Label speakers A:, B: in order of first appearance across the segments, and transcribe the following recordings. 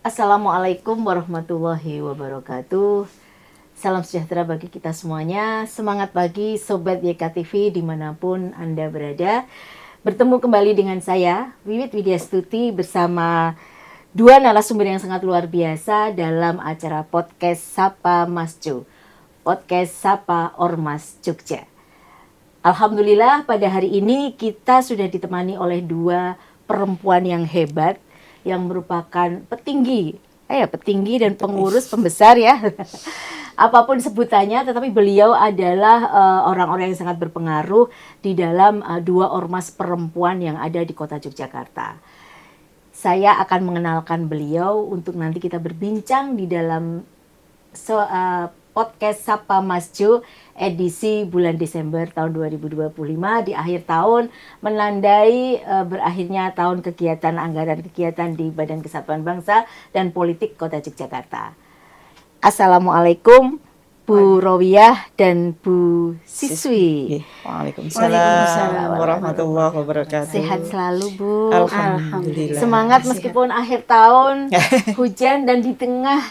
A: Assalamualaikum warahmatullahi wabarakatuh. Salam sejahtera bagi kita semuanya. Semangat pagi Sobat YKTV dimanapun Anda berada. Bertemu kembali dengan saya, Wiwit Widyastuti, bersama dua narasumber yang sangat luar biasa dalam acara podcast Sapa Masjo, podcast Sapa Ormas Jogja. Alhamdulillah pada hari ini kita sudah ditemani oleh dua perempuan yang hebat, yang merupakan petinggi dan pengurus pembesar ya. Apapun sebutannya, tetapi beliau adalah orang-orang yang sangat berpengaruh di dalam dua ormas perempuan yang ada di kota Yogyakarta. Saya akan mengenalkan beliau untuk nanti kita berbincang di dalam podcast Sapa Masjo edisi bulan Desember tahun 2025 di akhir tahun, menandai berakhirnya tahun kegiatan anggaran kegiatan di Badan Kesatuan Bangsa dan Politik Kota Yogyakarta. Assalamualaikum Bu Rowiyah dan Bu Siswi.
B: Waalaikumsalam warahmatullahi wabarakatuh.
A: Sehat selalu Bu.
B: Alhamdulillah.
A: Semangat meskipun akhir tahun hujan dan di tengah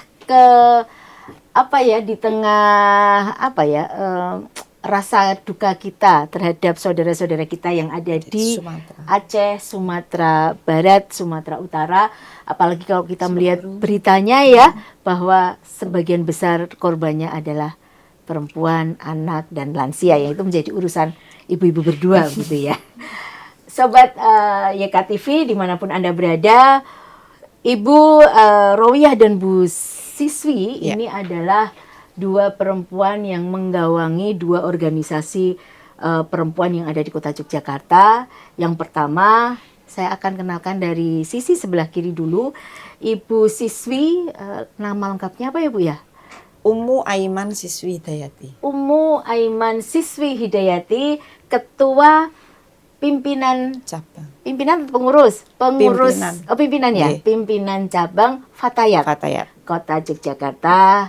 A: rasa duka kita terhadap saudara-saudara kita yang ada di Aceh, Sumatera Barat, Sumatera Utara. Apalagi kalau kita melihat beritanya ya, bahwa sebagian besar korbannya adalah perempuan, anak, dan lansia, yang itu menjadi urusan ibu-ibu berdua gitu ya. Sobat YKTV dimanapun Anda berada, Ibu Rowiyah dan Bu Siswi ini adalah dua perempuan yang menggawangi dua organisasi perempuan yang ada di kota Yogyakarta. Yang pertama, saya akan kenalkan dari sisi sebelah kiri dulu. Ibu Siswi, nama lengkapnya apa ya Bu ya?
B: Ummu Aiman Siswi Hidayati.
A: Ummu Aiman Siswi Hidayati, Ketua Pimpinan
B: Cabang.
A: Pimpinan pengurus pimpinan ya, pimpinan cabang Fatayat Kota Yogyakarta.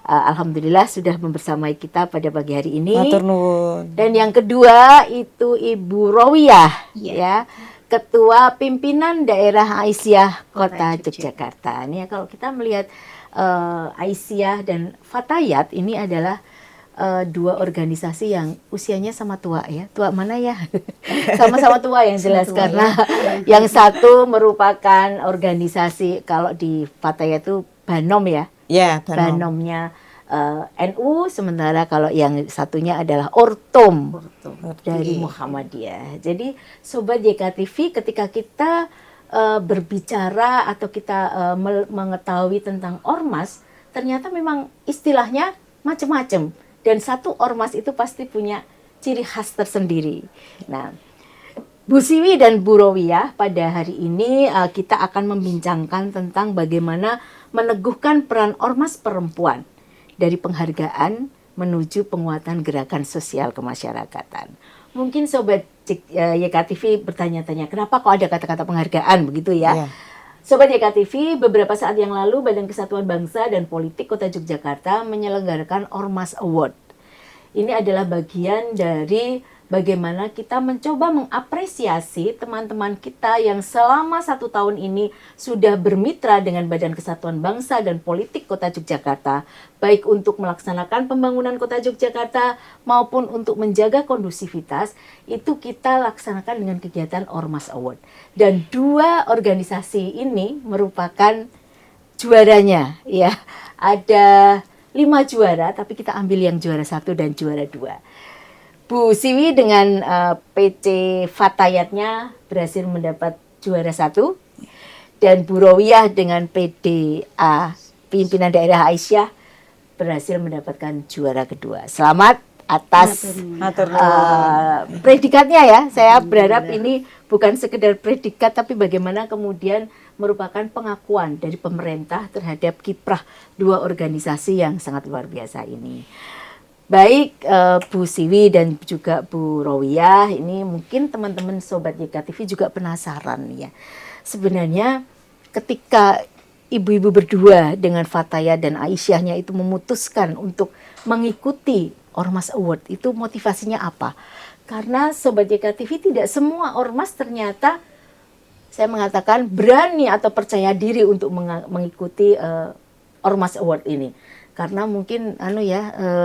A: Alhamdulillah sudah membersamai kita pada pagi hari ini.
B: Matur nuwun.
A: Dan yang kedua itu Ibu Rowiyah ya, Ketua Pimpinan Daerah Aisyah Kota Yogyakarta. Ini ya, kalau kita melihat Aisyah dan Fatayat ini adalah dua organisasi yang usianya sama tua ya. Tua mana ya? Sama-sama tua yang jelas, karena yang satu merupakan organisasi, kalau di Fatayat itu Banom ya.
B: Ya,
A: Banomnya NU, sementara kalau yang satunya adalah Ortom dari Muhammadiyah. Jadi Sobat YKTV, ketika kita berbicara atau kita mengetahui tentang ormas, ternyata memang istilahnya macam-macam. Dan satu ormas itu pasti punya ciri khas tersendiri. Nah, Bu Siwi dan Bu Rowiyah, pada hari ini kita akan membincangkan tentang bagaimana meneguhkan peran ormas perempuan dari penghargaan menuju penguatan gerakan sosial kemasyarakatan. Mungkin Sobat YKTV bertanya-tanya, kenapa kok ada kata-kata penghargaan begitu ya? Yeah. Sobat YKTV, beberapa saat yang lalu Badan Kesatuan Bangsa dan Politik Kota Yogyakarta menyelenggarakan Ormas Award. Ini adalah bagian dari bagaimana kita mencoba mengapresiasi teman-teman kita yang selama 1 tahun ini sudah bermitra dengan Badan Kesatuan Bangsa dan Politik Kota Yogyakarta, baik untuk melaksanakan pembangunan Kota Yogyakarta maupun untuk menjaga kondusivitas. Itu kita laksanakan dengan kegiatan Ormas Award. Dan dua organisasi ini merupakan juaranya ya. Ada 5 juara, tapi kita ambil yang juara 1 dan juara 2. Bu Siwi dengan PC Fatayatnya berhasil mendapat juara 1, dan Bu Rowiyah dengan PDA Pimpinan Daerah Aisyah berhasil mendapatkan juara kedua. Selamat atas predikatnya ya. Saya berharap ini bukan sekedar predikat, tapi bagaimana kemudian merupakan pengakuan dari pemerintah terhadap kiprah dua organisasi yang sangat luar biasa ini. Baik Bu Siwi dan juga Bu Rowiyah, ini mungkin teman-teman Sobat YKTV juga penasaran ya. Sebenarnya ketika ibu-ibu berdua dengan Fatayat dan Aisyahnya itu memutuskan untuk mengikuti Ormas Award, itu motivasinya apa? Karena Sobat YKTV, tidak semua ormas ternyata saya mengatakan berani atau percaya diri untuk mengikuti Ormas Award ini. Karena mungkin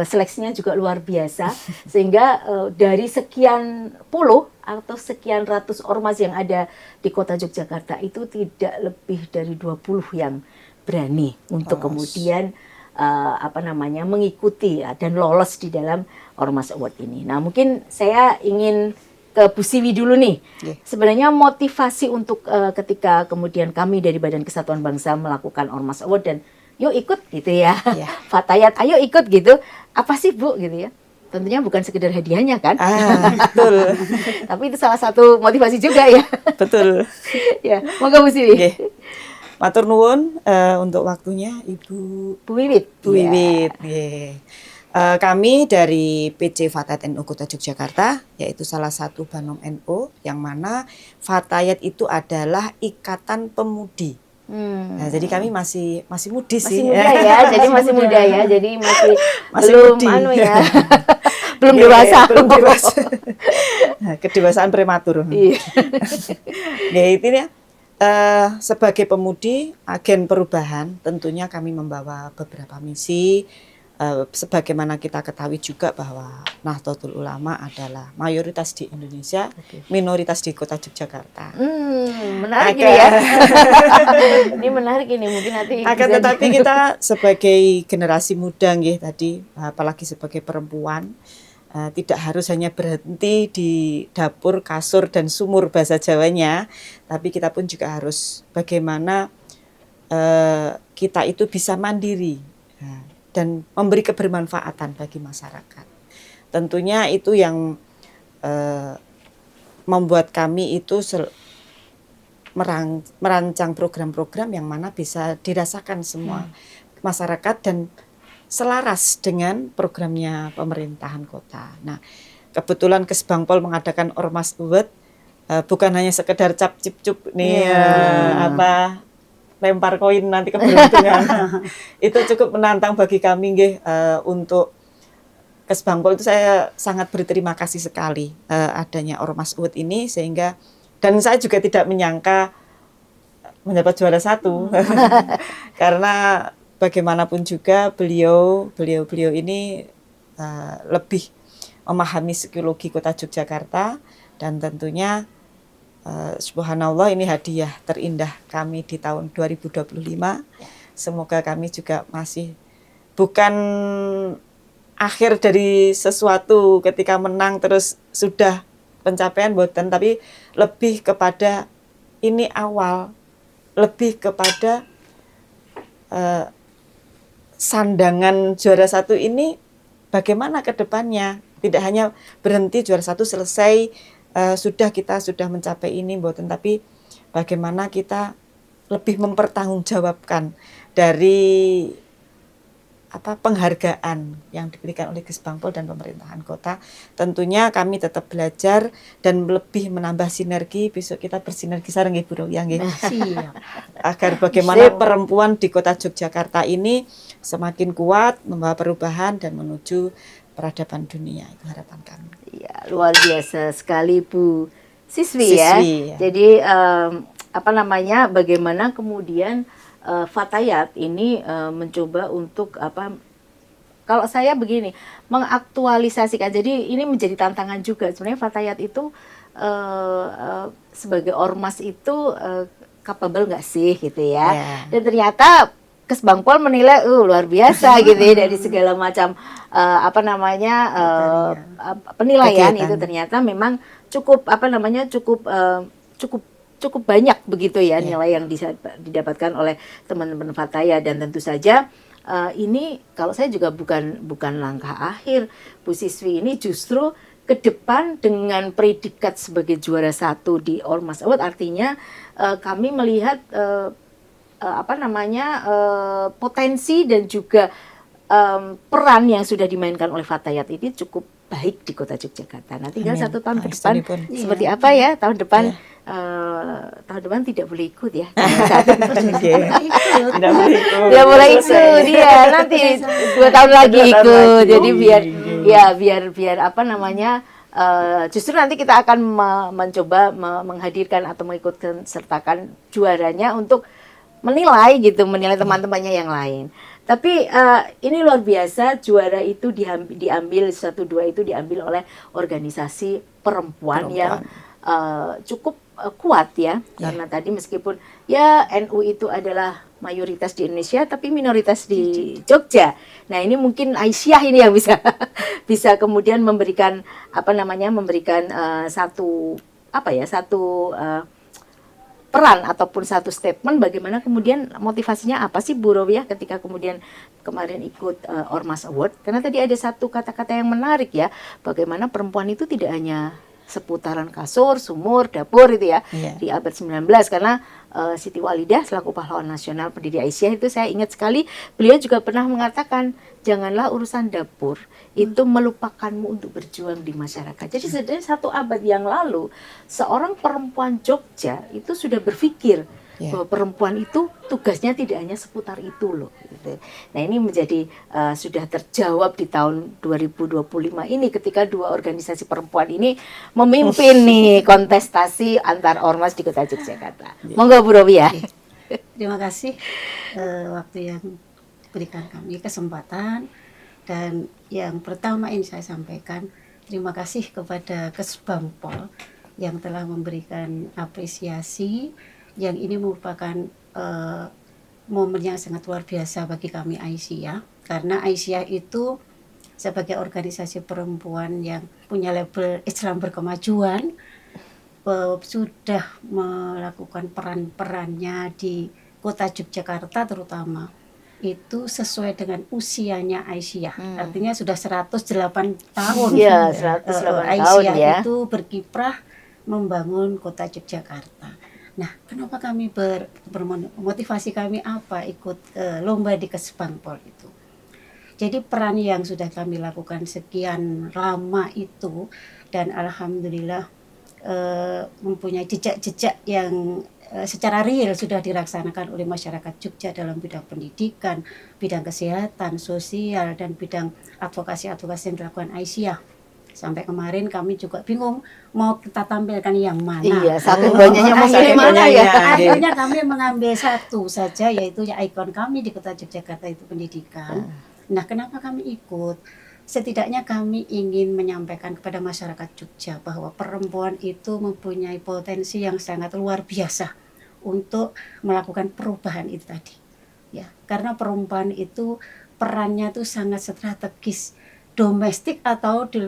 A: seleksinya juga luar biasa sehingga dari sekian puluh atau sekian ratus ormas yang ada di Kota Yogyakarta itu tidak lebih dari 20 yang berani untuk kemudian mengikuti dan lolos di dalam Ormas Award ini. Nah, mungkin saya ingin ke Bu Siwi dulu nih. Sebenarnya motivasi untuk ketika kemudian kami dari Badan Kesatuan Bangsa melakukan Ormas Award dan yuk ikut gitu ya. Fatayat, ayo ikut gitu. Apa sih Bu gitu ya? Tentunya bukan sekedar hadiahnya kan?
B: Betul.
A: Tapi itu salah satu motivasi juga ya.
B: Betul.
A: Ya, monggo Bu Siwi.
B: Matur nuwun untuk waktunya Ibu
A: Bu Wiwit.
B: Bu Wiwit. Kami dari PC Fatayat NU Kota Yogyakarta, yaitu salah satu Banom NU, yang mana Fatayat itu adalah ikatan pemudi. Nah, jadi kami masih mudi sih.
A: Masih muda ya, jadi masih muda ya, jadi masih belum
B: mudi.
A: Belum dewasa.
B: Belum dewasa. Kedewasaan prematur. Itu ya. Sebagai pemudi, agen perubahan, tentunya kami membawa beberapa misi. Sebagaimana kita ketahui juga bahwa Nahdlatul Ulama adalah mayoritas di Indonesia, minoritas di Kota Yogyakarta.
A: Menarik ini ya. Ini menarik ini, mungkin nanti.
B: Tetapi kita sebagai generasi muda, tadi, apalagi sebagai perempuan, tidak harus hanya berhenti di dapur, kasur, dan sumur bahasa Jawanya, tapi kita pun juga harus bagaimana kita itu bisa mandiri. Dan memberi kebermanfaatan bagi masyarakat. Tentunya itu yang membuat kami itu merancang program-program yang mana bisa dirasakan semua masyarakat dan selaras dengan programnya pemerintahan kota. Nah, kebetulan Kesbangpol mengadakan Ormas Award, bukan hanya sekedar cap cip cup nih lempar koin nanti keberuntungan. Itu cukup menantang bagi kami untuk Kesbangpol itu saya sangat berterima kasih sekali adanya Ormas Award ini sehingga dan saya juga tidak menyangka mendapat juara 1. Karena bagaimanapun juga beliau ini lebih memahami psikologi Kota Yogyakarta dan tentunya subhanallah ini hadiah terindah kami di tahun 2025. Semoga kami juga masih bukan akhir dari sesuatu ketika menang terus sudah pencapaian boten, tapi lebih kepada ini awal, lebih kepada sandangan juara 1 ini bagaimana ke depannya. Tidak hanya berhenti juara 1 selesai sudah mencapai ini boten, tapi bagaimana kita lebih mempertanggungjawabkan dari penghargaan yang diberikan oleh Kesbangpol dan pemerintahan kota. Tentunya kami tetap belajar dan lebih menambah sinergi. Besok kita bersinergi sareng nggih Bu Roya nggih. Agar bagaimana perempuan di Kota Yogyakarta ini semakin kuat membawa perubahan dan menuju peradaban dunia, itu harapan kami.
A: Ya, luar biasa sekali Bu Siswi ya. Jadi bagaimana kemudian Fatayat ini mencoba untuk kalau saya begini mengaktualisasikan. Jadi ini menjadi tantangan juga sebenarnya Fatayat itu sebagai ormas itu capable nggak sih gitu ya. Dan ternyata Kesbangpol menilai luar biasa gitu ya dari segala macam penilaian itu ternyata memang cukup cukup banyak begitu ya nilai yang didapatkan oleh teman-teman Fatayat. Dan tentu saja ini kalau saya juga bukan langkah akhir. Bu Siswi ini justru ke depan dengan predikat sebagai juara 1 di Ormas Award, artinya kami melihat potensi dan juga peran yang sudah dimainkan oleh Fatayat ini cukup baik di Kota Yogyakarta. Nah, tinggal 1 tahun ke depan seperti apa ya tahun depan. Tahun depan tidak boleh ikut ya. Tidak boleh ikut dia. Nanti 2 tahun lagi ikut. Jadi biar Justru nanti kita akan mencoba menghadirkan atau mengikut sertakan juaranya untuk menilai gitu, menilai teman-temannya yang lain. Tapi ini luar biasa, juara itu diambil 1-2 itu diambil oleh organisasi perempuan yang cukup kuat ya. Karena tadi meskipun ya NU itu adalah mayoritas di Indonesia tapi minoritas di Jogja. Nah, ini mungkin Aisyah ini yang bisa bisa kemudian memberikan satu peran ataupun satu statement bagaimana kemudian motivasinya apa sih Bu Rowiah ketika kemudian kemarin ikut Ormas Award, karena tadi ada satu kata-kata yang menarik ya, bagaimana perempuan itu tidak hanya seputaran kasur, sumur, dapur itu ya di abad 19, karena Siti Walidah selaku pahlawan nasional pendiri Aisyah itu saya ingat sekali beliau juga pernah mengatakan janganlah urusan dapur itu melupakanmu untuk berjuang di masyarakat. Jadi sebenarnya 1 abad yang lalu seorang perempuan Jogja itu sudah berpikir bahwa perempuan itu tugasnya tidak hanya seputar itu loh gitu. Nah, ini menjadi sudah terjawab di tahun 2025 ini ketika 2 organisasi perempuan ini memimpin nih kontestasi antar ormas di Kota Yogyakarta. Monggo Bu Rowiah.
C: Terima kasih waktu yang diberikan kami kesempatan, dan yang pertama ini saya sampaikan terima kasih kepada Kesbangpol yang telah memberikan apresiasi. Yang ini merupakan momen yang sangat luar biasa bagi kami Aisyah, karena Aisyah itu sebagai organisasi perempuan yang punya label Islam berkemajuan sudah melakukan peran-perannya di Kota Yogyakarta terutama itu sesuai dengan usianya Aisyah. Artinya sudah 108 tahun.
A: Iya, 108
C: Aisyah
A: tahun ya.
C: itu berkiprah membangun Kota Yogyakarta. Nah, kenapa kami motivasi kami apa ikut lomba di Kesbangpol itu? Jadi peran yang sudah kami lakukan sekian lama itu, dan alhamdulillah mempunyai jejak-jejak yang secara real sudah dilaksanakan oleh masyarakat Jogja dalam bidang pendidikan, bidang kesehatan, sosial, dan bidang advokasi-advokasi yang dilakukan Aisyah. Sampai kemarin kami juga bingung mau kita tampilkan yang mana.
A: Iya, saking banyaknya mau
C: Akhirnya
A: pilih mana ya.
C: Akhirnya kami mengambil satu saja, yaitu ya ikon kami di Kota Yogyakarta itu pendidikan. Nah, kenapa kami ikut? Setidaknya kami ingin menyampaikan kepada masyarakat Jogja bahwa perempuan itu mempunyai potensi yang sangat luar biasa untuk melakukan perubahan itu tadi. Ya, karena perempuan itu perannya itu sangat strategis, domestik atau di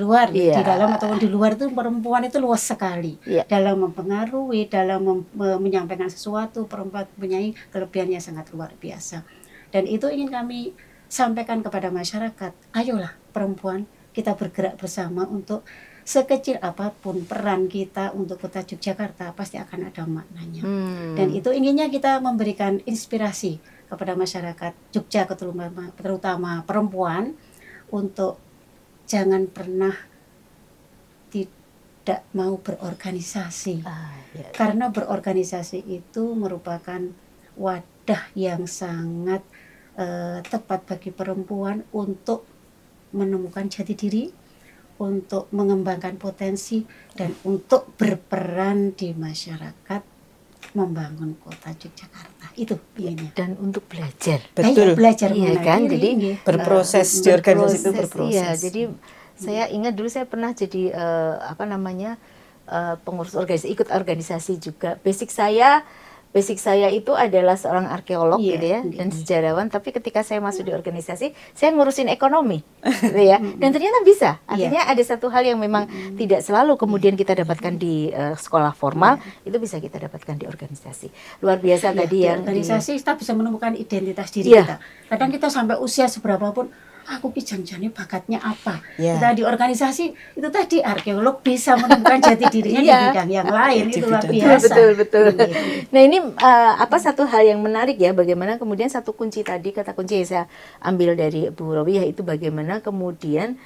C: luar, di dalam atau di luar itu perempuan itu luas sekali dalam mempengaruhi, dalam menyampaikan sesuatu. Perempuan mempunyai kelebihan yang sangat luar biasa, dan itu ingin kami sampaikan kepada masyarakat. Ayolah perempuan, kita bergerak bersama untuk sekecil apapun peran kita untuk Kota Yogyakarta pasti akan ada maknanya. Dan itu inginnya kita memberikan inspirasi kepada masyarakat Jogja, terutama perempuan, untuk jangan pernah tidak mau berorganisasi. Karena berorganisasi itu merupakan wadah yang sangat tepat bagi perempuan untuk menemukan jati diri, untuk mengembangkan potensi, dan untuk berperan di masyarakat membangun Kota Yogyakarta. Itu intinya.
A: Dan untuk belajar.
B: Betul.
C: Belajar
A: Iya kan,
C: diri,
A: jadi
B: berproses di organisasi itu berproses.
A: Iya, jadi saya ingat dulu saya pernah jadi pengurus organisasi, ikut organisasi juga. Basic saya itu adalah seorang arkeolog gitu ya, dan sejarawan, tapi ketika saya masuk di organisasi, saya ngurusin ekonomi gitu ya. Dan ternyata bisa. Artinya ada satu hal yang memang tidak selalu kemudian kita dapatkan di sekolah formal, itu bisa kita dapatkan di organisasi. Luar biasa tadi yang
C: organisasi kita bisa menemukan identitas diri kita. Kadang kita sampai usia seberapa pun, aku jangan-jangan bakatnya apa. Kita di organisasi itu tadi arkeolog bisa menemukan jati dirinya di bidang yang lain. Itu luar biasa.
A: Betul. Nah, ini satu hal yang menarik ya, bagaimana kemudian satu kunci tadi, kata kunci yang saya ambil dari Bu Rowiah itu bagaimana kemudian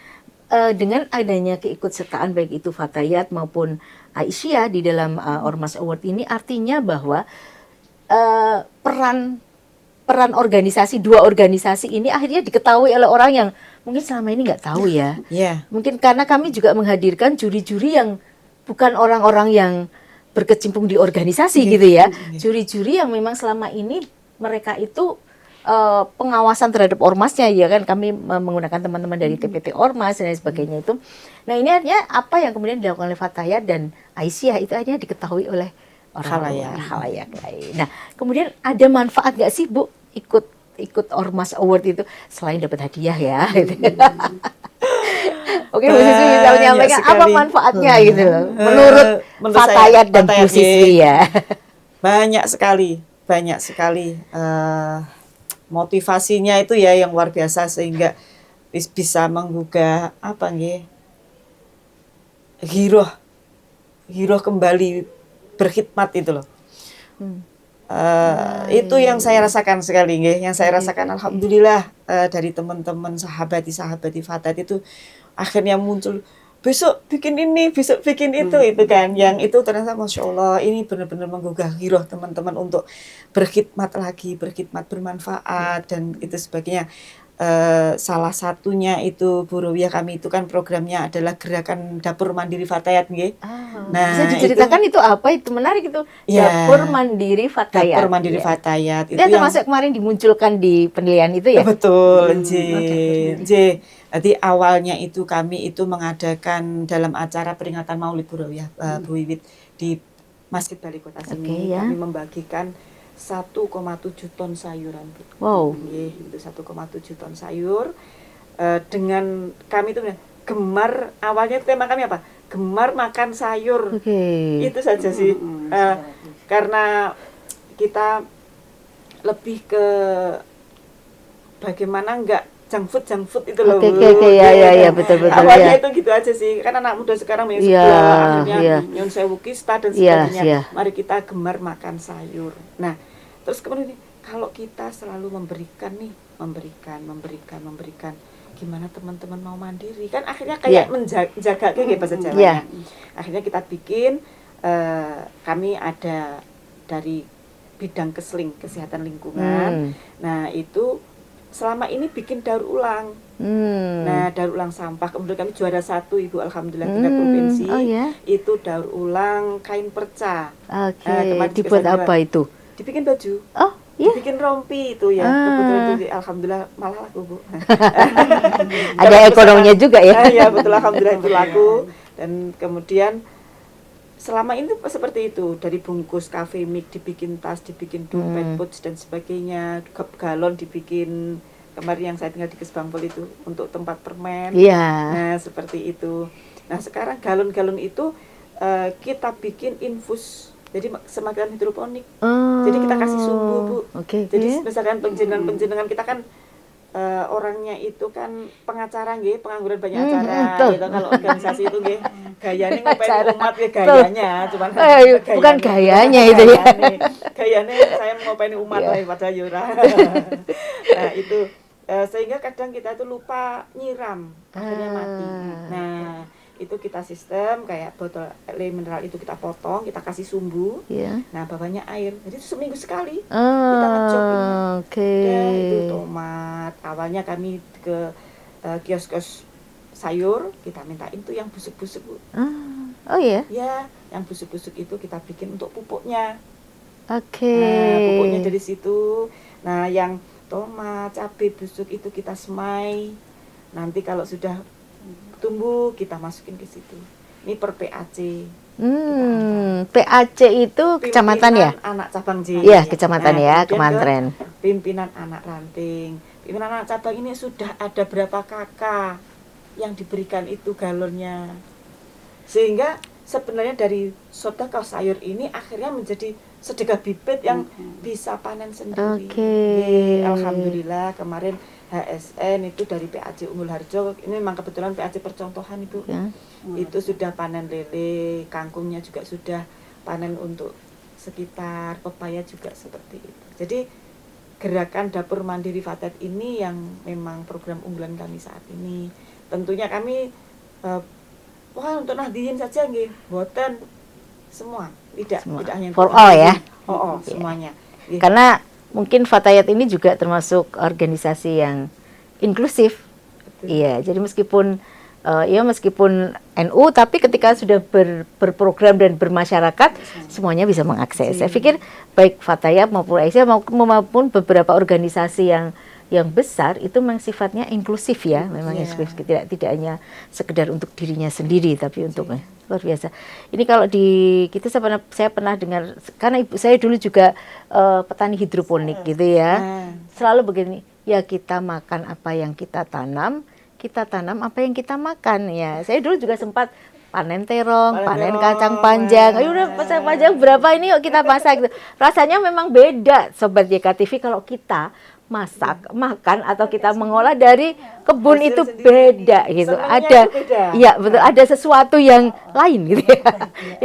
A: dengan adanya keikutsertaan baik itu Fatayat maupun Aisyah di dalam Ormas Award ini, artinya bahwa peran organisasi, 2 organisasi ini akhirnya diketahui oleh orang yang mungkin selama ini nggak tahu ya.
B: Ya.
A: Mungkin karena kami juga menghadirkan juri-juri yang bukan orang-orang yang berkecimpung di organisasi gitu ya. Juri-juri yang memang selama ini mereka itu pengawasan terhadap ormasnya ya kan, kami menggunakan teman-teman dari TPT Ormas dan lain sebagainya itu. Nah ini artinya apa yang kemudian dilakukan oleh Fatayat dan Aisyah itu akhirnya diketahui oleh halayak lain. Nah kemudian ada manfaat nggak sih Bu ikut Ormas Award itu selain dapat hadiah ya? Gitu. Oke, Bu Siswi bisa menyampaikan apa manfaatnya gitu menurut Fatayat dan Bu Siswi ya?
B: Banyak sekali motivasinya itu ya yang luar biasa sehingga bisa menggugah apa nggih giroh kembali berkhidmat itu loh. Itu yang saya rasakan sekali nggih, yang saya rasakan alhamdulillah dari teman-teman sahabati Fatayat itu akhirnya muncul besok bikin ini, besok bikin itu kan, yang itu ternyata Masya Allah ini benar-benar menggugah giroh teman-teman untuk berkhidmat lagi, berkhidmat bermanfaat dan itu sebagainya. Salah satunya itu Bu Ruwiyah, kami itu kan programnya adalah gerakan Dapur Mandiri Fatayat nggih.
A: Nah, bisa diceritakan itu apa? Itu menarik itu.
B: Ya,
A: Dapur Mandiri Fatayat.
B: Dapur Mandiri Fatayat itu
A: yang termasuk kemarin dimunculkan di penilaian itu ya?
B: Betul, Jadi awalnya itu kami itu mengadakan dalam acara peringatan Maulid Bu Ruwiyah, Bu Wiwit di Masjid Balai Kota sini.
A: Ya.
B: Kami membagikan 1,7 ton sayuran.
A: Wow.
B: Itu 1,7 ton sayur. Dengan kami itu gemar, awalnya tema kami apa? Gemar makan sayur. Itu saja sih. Karena kita lebih ke bagaimana enggak junk food itu loh.
A: Ya, betul.
B: Awalnya itu gitu aja sih. Karena anak muda sekarang yang akhirnya nyun sewu kista dan sebagainya. Mari kita gemar makan sayur. Nah, terus kemudian kalau kita selalu memberikan, gimana teman-teman mau mandiri? Kan akhirnya kayak menjaga kayak bahasa Jawanya. Akhirnya kita bikin, kami ada dari bidang kesehatan lingkungan. Nah, itu selama ini bikin daur ulang. Nah, daur ulang sampah. Kemudian kami juara 1 Ibu, alhamdulillah tingkat provinsi. Itu daur ulang kain perca.
A: Dibuat apa itu?
B: Dibikin baju. Dibikin rompi itu ya. Kebetulan itu alhamdulillah malah laku, Bu.
A: Ada ekonominya juga ya.
B: Ya, betul, alhamdulillah itu laku. Dan kemudian selama ini seperti itu, dari bungkus cafe mik dibikin tas, dibikin dompet, pouch dan sebagainya, galon dibikin, kemarin yang saya tinggal di Kesbangpol itu untuk tempat permen. Nah, seperti itu. Nah, sekarang galon-galon itu kita bikin infus, jadi semacam hidroponik. Jadi kita kasih sumbu, Bu. Jadi misalkan penjenengan kita kan orangnya itu kan pengacara nggih, pengangguran banyak acara gitu. Kalau organisasi itu nggih gayane ngopain umat ya gayanya, cuman
A: bukan gayanya itu ya.
B: Gayane saya ngopain umat lah pada yura. Nah, itu sehingga kadang kita itu lupa nyiram, akhirnya mati. Nah, itu kita sistem kayak botol air mineral itu kita potong, kita kasih sumbu. Nah, bawahnya air. Jadi itu seminggu sekali kita ngecok Dan itu tomat. Awalnya kami ke kios-kios sayur, kita mintain tuh yang busuk-busuk, Bu. Ya, yang busuk-busuk itu kita bikin untuk pupuknya. Nah, pupuknya dari situ. Nah, yang tomat, cabai busuk itu kita semai. Nanti kalau sudah tumbuh kita masukin ke situ. Ini per PAC.
A: PAC itu kecamatan ya?
B: Anak cabang J.
A: Iya, kecamatan ya, kementerian.
B: Pimpinan anak ranting. Pimpinan anak cabang ini sudah ada berapa kakak yang diberikan itu galonnya. Sehingga sebenarnya dari sedekah sayur ini akhirnya menjadi sedekah bibit yang bisa panen sendiri. Alhamdulillah kemarin HSN itu dari PAC Unggul Harjo, ini memang kebetulan PAC percontohan Ibu. Itu sudah panen lele, kangkungnya juga sudah panen untuk sekitar, pepaya juga seperti itu. Jadi gerakan Dapur Mandiri Fatayat ini yang memang program unggulan kami saat ini. Tentunya kami untuk Nahdiyin saja nggih, boten semua, tidak hanya
A: for all ya.
B: Semuanya.
A: Karena mungkin Fatayat ini juga termasuk organisasi yang inklusif. Iya, jadi meskipun meskipun NU, tapi ketika sudah berprogram dan bermasyarakat, semuanya bisa mengakses. Saya pikir baik Fatayat maupun Aisyah maupun beberapa organisasi yang besar itu memang sifatnya inklusif ya, memang inklusif, tidak hanya sekedar untuk dirinya sendiri, tapi untuk luar biasa. Ini kalau di kita saya pernah dengar, karena ibu saya dulu juga petani hidroponik gitu ya, selalu begini, ya kita makan apa yang kita tanam apa yang kita makan ya. Saya dulu juga sempat panen terong, panen kacang panjang. Ayo udah kacang panjang berapa ini yuk kita masak gitu. Rasanya memang beda Sobat YKTV kalau kita masak, makan atau kita mengolah dari kebun itu beda gitu. Ada iya betul, ada sesuatu yang lain gitu ya.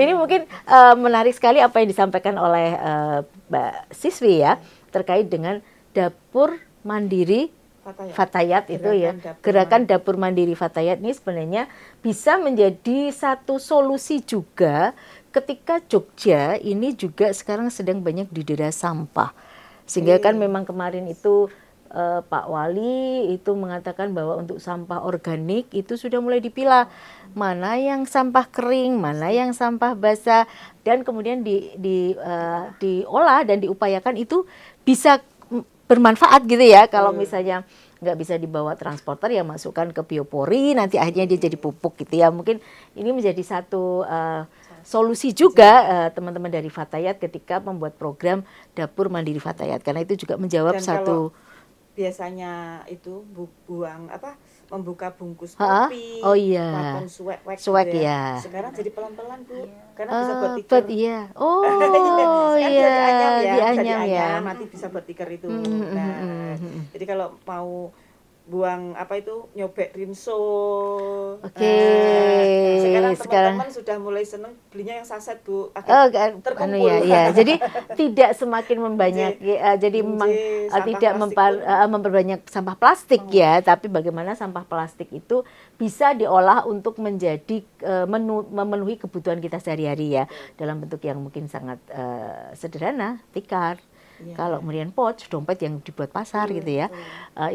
A: Ini mungkin menarik sekali apa yang disampaikan oleh Mbak Siswi ya terkait dengan dapur mandiri Fatayat itu ya, gerakan dapur mandiri Fatayat ini sebenarnya bisa menjadi satu solusi juga ketika Jogja ini juga sekarang sedang banyak didera sampah. Sehingga kan memang kemarin itu Pak Wali itu mengatakan bahwa untuk sampah organik itu sudah mulai dipilah. Mana yang sampah kering, mana yang sampah basah, dan kemudian diolah dan diupayakan itu bisa bermanfaat gitu ya. Kalau misalnya nggak bisa dibawa transporter ya masukkan ke biopori, nanti akhirnya dia jadi pupuk gitu ya. Mungkin ini menjadi satu solusi juga teman-teman dari Fatayat ketika membuat program dapur mandiri Fatayat, karena itu juga menjawab
B: Dan
A: satu
B: biasanya itu buang membuka bungkus kopi,
A: oh iya,
B: makan suwek
A: suwek
B: gitu
A: ya.
B: Sekarang jadi pelan-pelan Bu, karena bisa buat tikar.
A: But iya, oh iya,
B: dianyam
A: ya.
B: nanti bisa buat tikar itu. Nah, jadi kalau mau buang nyobek rinso. Sekarang teman-teman sudah mulai seneng belinya yang saset Bu, terkumpul.
A: Ya. Jadi tidak semakin membanyak jadi memang tidak memperbanyak sampah plastik ya, tapi bagaimana sampah plastik itu bisa diolah untuk menjadi memenuhi kebutuhan kita sehari-hari ya, dalam bentuk yang mungkin sangat sederhana, tikar. Kalau kemudian pouch, dompet yang dibuat pasar gitu ya,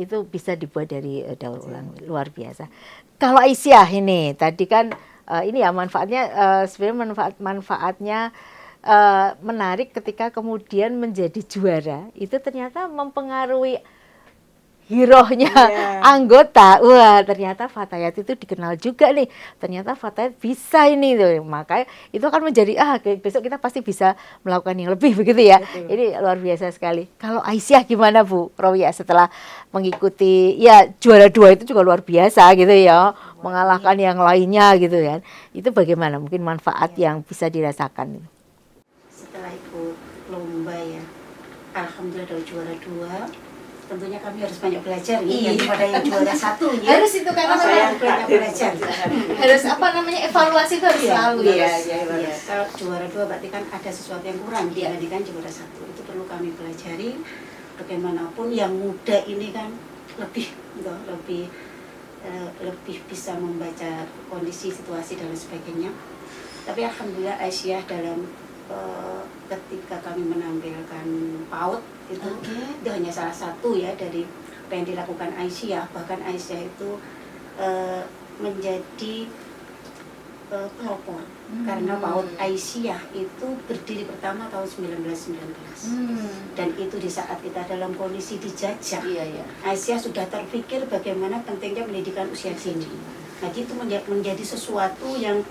A: itu bisa dibuat dari daur ulang, luar biasa. Kalau Aisyah ini tadi kan ini ya manfaatnya sebenarnya manfaatnya menarik ketika kemudian menjadi juara, itu ternyata mempengaruhi hirohnya anggota. Wah, ternyata Fatayat itu dikenal juga nih. Ternyata Fatayat bisa ini tuh. Makanya itu akan menjadi besok kita pasti bisa melakukan yang lebih begitu ya. Betul. Ini luar biasa sekali. Kalau Aisyah gimana Bu Rawiyah setelah mengikuti ya juara 2 itu juga luar biasa gitu ya. Mengalahkan yang lainnya gitu kan. Itu bagaimana mungkin manfaat yang bisa dirasakan?
C: Setelah ikut lomba ya, alhamdulillah dari juara 2. Tentunya kami harus banyak belajar daripada yang juara 1 ya.
A: Harus itu karena
C: saya banyak belajar.
A: Harus evaluasi itu harus selalu ya.
C: Kalau juara 2 berarti kan ada sesuatu yang kurang dibandingkan juara 1. Itu perlu kami pelajari. Bagaimanapun yang muda ini kan lebih bisa membaca kondisi, situasi dan sebagainya. Tapi alhamdulillah Aisyah dalam ketika kami menampilkan PAUD itu hanya salah satu ya dari apa yang dilakukan Aisyah. Bahkan Aisyah itu menjadi pelopor karena PAUD Aisyah itu berdiri pertama tahun 1919 dan itu di saat kita dalam kondisi dijajah. Aisyah sudah terpikir bagaimana pentingnya pendidikan usia dini. Nah itu menjadi sesuatu yang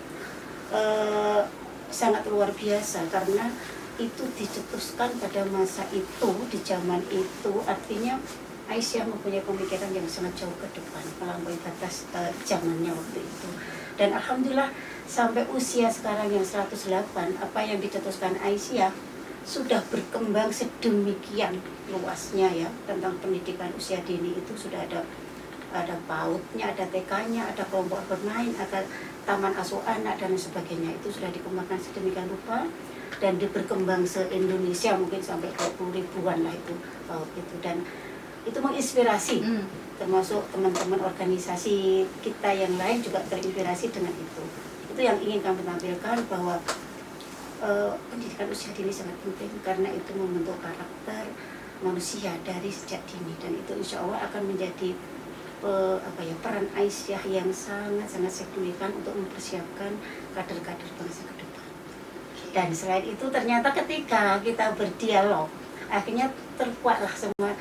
C: sangat luar biasa karena itu dicetuskan pada masa itu, di zaman itu. Artinya Aisyah mempunyai pemikiran yang sangat jauh ke depan, melampaui batas zamannya waktu itu. Dan alhamdulillah sampai usia sekarang yang 108, apa yang dicetuskan Aisyah sudah berkembang sedemikian luasnya ya, tentang pendidikan usia dini itu sudah ada PAUD-nya, ada TK-nya, ada kelompok bermain, ada taman asuh anak dan sebagainya. Itu sudah dikembangkan sedemikian rupa dan berkembang se-Indonesia mungkin sampai 20 ribuan lah itu PAUD itu. Dan itu menginspirasi, termasuk teman-teman organisasi kita yang lain juga terinspirasi dengan itu. Itu yang ingin kami tampilkan bahwa pendidikan usia dini sangat penting karena itu membentuk karakter manusia dari sejak dini dan itu insya Allah akan menjadi peran Aisyah yang sangat signifikan untuk mempersiapkan kader-kader bangsa ke depan. Dan selain itu ternyata ketika kita berdialog, akhirnya terkuatlah semua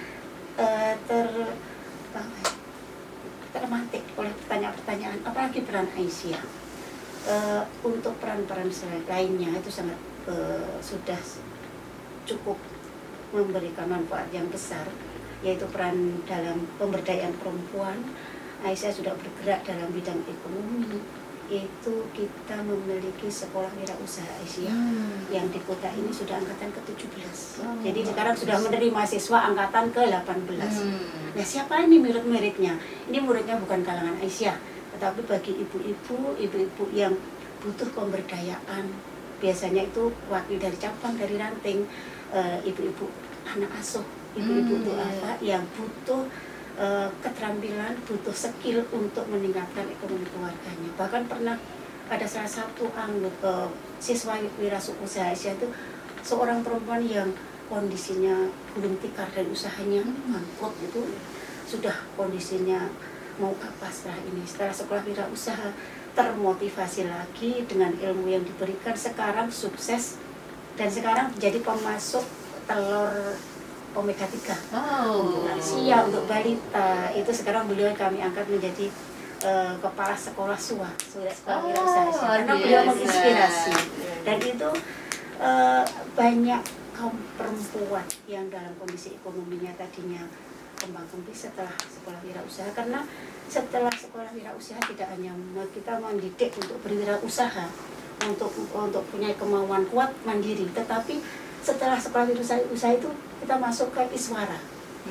C: termantik oleh pertanyaan-pertanyaan, apalagi peran Aisyah. Untuk peran-peran lainnya itu sangat sudah cukup memberikan manfaat yang besar, yaitu peran dalam pemberdayaan perempuan. Aisyah sudah bergerak dalam bidang ekonomi. Itu kita memiliki sekolah wirausaha Aisyah yang di kota ini sudah angkatan ke-17. Jadi sekarang sudah menerima siswa angkatan ke-18. Nah, siapa ini murid-muridnya? Ini muridnya bukan kalangan Aisyah, tetapi bagi ibu-ibu yang butuh pemberdayaan. Biasanya itu wakil dari cabang, dari ranting, ibu-ibu anak asuh. Ibu-ibu itu apa? Yang butuh keterampilan, butuh skill untuk meningkatkan ekonomi keluarganya. Bahkan pernah ada salah satu siswa wirausaha Aisyah itu seorang perempuan yang kondisinya gulung tikar dan usahanya mangkut, itu sudah kondisinya mau pasrah ini. Setelah sekolah wirausaha termotivasi lagi dengan ilmu yang diberikan, sekarang sukses dan sekarang jadi pemasok telur Omega 3 untuk lansia, untuk balita. Itu sekarang beliau kami angkat menjadi kepala sekolah sekolah wirausaha, karena beliau menginspirasi. Dan itu banyak kaum perempuan yang dalam kondisi ekonominya tadinya kembang kempis setelah sekolah wirausaha, karena setelah sekolah wirausaha tidak hanya kita mendidik untuk berwirausaha, untuk punya kemauan kuat mandiri, tetapi setelah sekolah wirausaha itu kita masuk ke Iswara,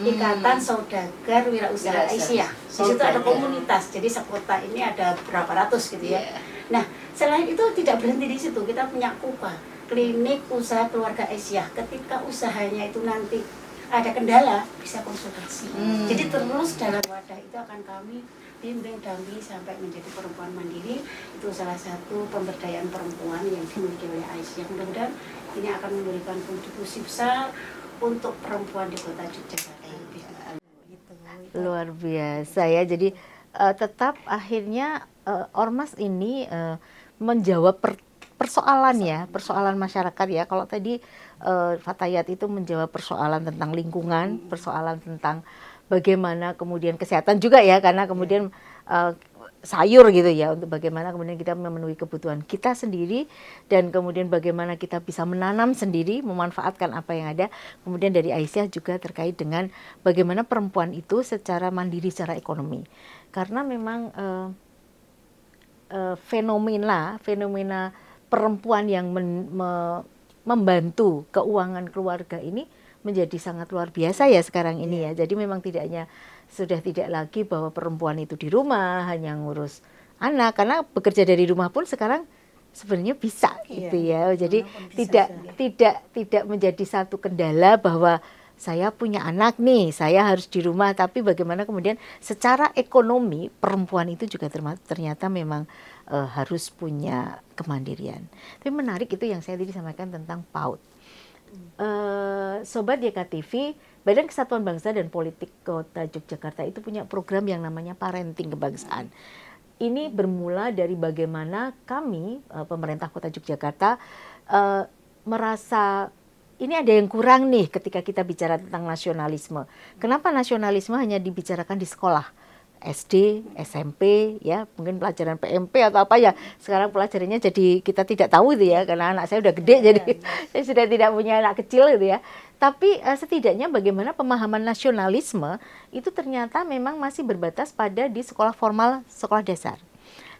C: Ikatan Saudagar Wirausaha Aisyah. Di situ ada komunitas, jadi sekota ini ada berapa ratus gitu ya. Nah, selain itu tidak berhenti di situ, kita punya KUPA, Klinik Usaha Keluarga Aisyah. Ketika usahanya itu nanti ada kendala, bisa konsultasi. Jadi terus dalam wadah itu akan kami bimbing dampingi sampai menjadi perempuan mandiri. Itu salah satu pemberdayaan perempuan yang dimiliki oleh Aisyah. Mudah-mudahan ini akan memberikan kontribusi besar untuk perempuan di kota Yogyakarta.
A: Luar biasa ya. Jadi tetap akhirnya Ormas ini menjawab persoalan masyarakat ya. Kalau tadi Fatayat itu menjawab persoalan tentang lingkungan, persoalan tentang bagaimana kemudian kesehatan juga ya, karena kemudian sayur gitu ya, untuk bagaimana kemudian kita memenuhi kebutuhan kita sendiri, dan kemudian bagaimana kita bisa menanam sendiri, memanfaatkan apa yang ada. Kemudian dari Aisyah juga terkait dengan bagaimana perempuan itu secara mandiri secara ekonomi, karena memang fenomena perempuan yang membantu keuangan keluarga ini menjadi sangat luar biasa ya sekarang ini ya. Jadi memang sudah tidak lagi bahwa perempuan itu di rumah hanya ngurus anak, karena bekerja dari rumah pun sekarang sebenarnya bisa gitu ya. Jadi tidak menjadi satu kendala bahwa saya punya anak nih, saya harus di rumah, tapi bagaimana kemudian secara ekonomi perempuan itu juga ternyata memang harus punya kemandirian. Tapi menarik itu yang saya tadi sampaikan tentang PAUD. Sobat YKTV, Badan Kesatuan Bangsa dan Politik Kota Yogyakarta itu punya program yang namanya Parenting Kebangsaan. Ini bermula dari bagaimana kami, pemerintah Kota Yogyakarta, merasa ini ada yang kurang nih ketika kita bicara tentang nasionalisme. Kenapa nasionalisme hanya dibicarakan di sekolah? SD, SMP, ya mungkin pelajaran PMP atau apa ya. Sekarang pelajarannya jadi kita tidak tahu itu ya, karena anak saya udah gede jadi saya sudah tidak punya anak kecil gitu ya. Tapi setidaknya bagaimana pemahaman nasionalisme itu ternyata memang masih berbatas pada di sekolah formal, sekolah dasar.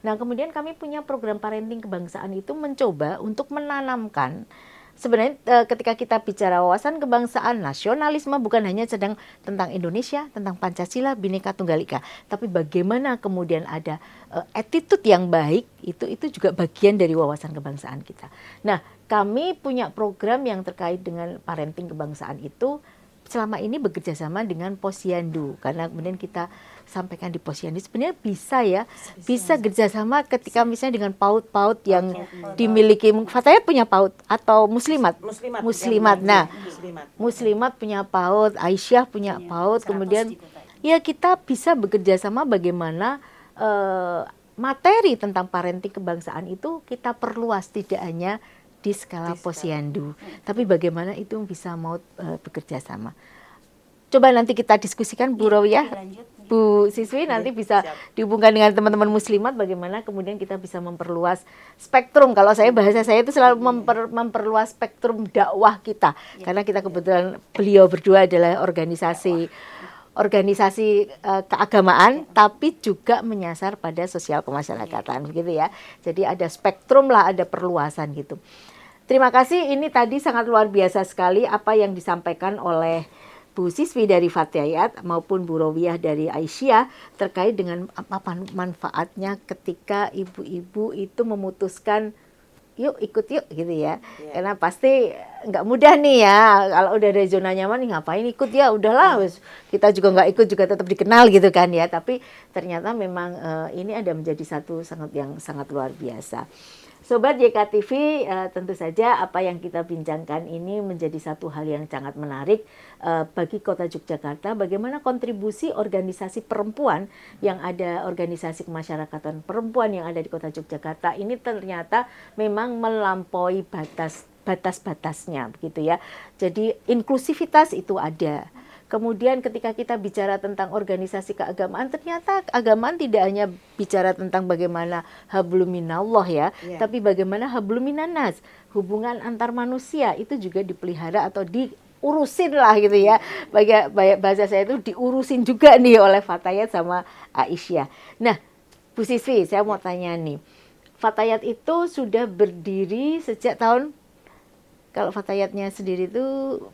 A: Nah, kemudian kami punya program parenting kebangsaan itu mencoba untuk menanamkan. Sebenarnya ketika kita bicara wawasan kebangsaan, nasionalisme bukan hanya sedang tentang Indonesia, tentang Pancasila, Bhinneka Tunggal Ika, tapi bagaimana kemudian ada attitude yang baik, itu juga bagian dari wawasan kebangsaan kita. Nah, kami punya program yang terkait dengan parenting kebangsaan itu selama ini bekerja sama dengan Posyandu, karena kemudian kita sampaikan di Posyandu sebenarnya bisa kerjasama ketika misalnya dengan PAUD yang dimiliki. Fatayat punya PAUD atau Muslimat. Nah, Muslimat punya PAUD, Aisyah punya PAUD, kemudian ya kita bisa bekerja sama bagaimana materi tentang parenting kebangsaan itu kita perluas, tidak hanya di skala posyandu, tapi bagaimana itu bisa mau bekerja sama. Coba nanti kita diskusikan Bu Rawiyah, Bu Siswi, nanti bisa dihubungkan dengan teman-teman muslimat bagaimana kemudian kita bisa memperluas spektrum. Kalau saya bahasa saya itu selalu memperluas spektrum dakwah kita, karena kita kebetulan beliau berdua adalah organisasi keagamaan, tapi juga menyasar pada sosial kemasyarakatan, begitu ya. Jadi ada spektrum lah, ada perluasan gitu. Terima kasih, ini tadi sangat luar biasa sekali apa yang disampaikan oleh Bu Siswi dari Fatayat maupun Bu Rawiyah dari Aisyah terkait dengan apa manfaatnya ketika ibu-ibu itu memutuskan yuk ikut yuk gitu ya. Karena pasti nggak mudah nih ya, kalau udah ada zona nyaman nih ngapain ikut ya, udahlah kita juga nggak ikut juga tetap dikenal gitu kan ya. Tapi ternyata memang ini ada menjadi satu sangat luar biasa. Sobat YKTV, tentu saja apa yang kita bincangkan ini menjadi satu hal yang sangat menarik bagi Kota Yogyakarta. Bagaimana kontribusi organisasi perempuan yang ada, organisasi kemasyarakatan perempuan yang ada di Kota Yogyakarta ini ternyata memang melampaui batas-batasnya, begitu ya. Jadi inklusivitas itu ada. Kemudian ketika kita bicara tentang organisasi keagamaan, ternyata keagamaan tidak hanya bicara tentang bagaimana hablum minallah ya, tapi bagaimana hablum minannas, hubungan antar manusia itu juga dipelihara atau diurusin lah gitu ya. Bahasa saya itu diurusin juga nih oleh Fatayat sama Aisyah. Nah, Bu Siswi, saya mau tanya nih, Fatayat itu sudah berdiri sejak tahun, kalau Fatayatnya sendiri itu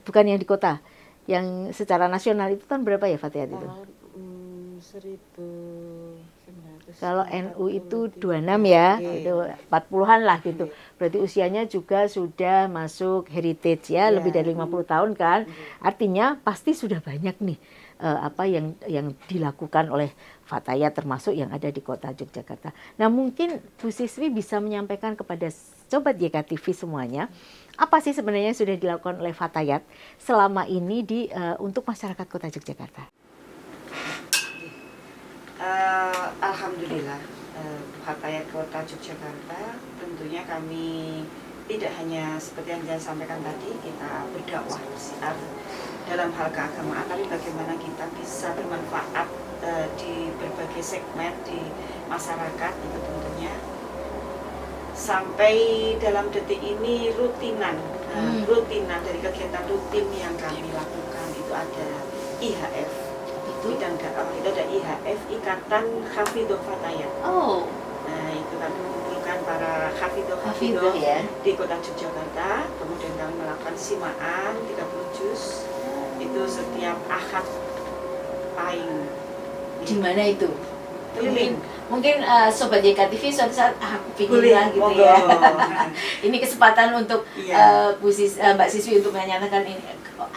A: bukan yang di kota, yang secara nasional itu tahun berapa ya Fatayat itu?
B: Tahun 1900.
A: Kalau NU itu 26 ya, itu 40-an lah gitu. Berarti usianya juga sudah masuk heritage ya, lebih dari 50 tahun kan. Artinya pasti sudah banyak nih apa yang dilakukan oleh Fatayat termasuk yang ada di Kota Yogyakarta. Nah, mungkin Bu Siswi bisa menyampaikan kepada Sobat YKTV semuanya, apa sih sebenarnya yang sudah dilakukan oleh Fatayat selama ini untuk masyarakat Kota Yogyakarta?
B: Alhamdulillah, Fatayat Kota Yogyakarta tentunya kami tidak hanya seperti yang saya sampaikan tadi, kita berdakwah bersiar dalam hal keagamaan, tapi bagaimana kita bisa bermanfaat di berbagai segmen di masyarakat itu tentunya. Sampai dalam detik ini rutinan dari kegiatan rutin yang kami lakukan itu ada IHF, bidang dakwah itu ada IHF, Ikatan Hafidhoh Fatayat. Nah, itu kami mengumpulkan para hafidhoh
A: ya
B: di Kota Yogyakarta, kemudian kami melakukan simaan 30 juz itu setiap Ahad Pahing.
A: Di mana itu?
B: Keliling.
A: Mungkin Sobat YKTV suatu saat aku pingin lah gitu ya. Ini kesempatan untuk Mbak Siswi untuk menyatakan ini.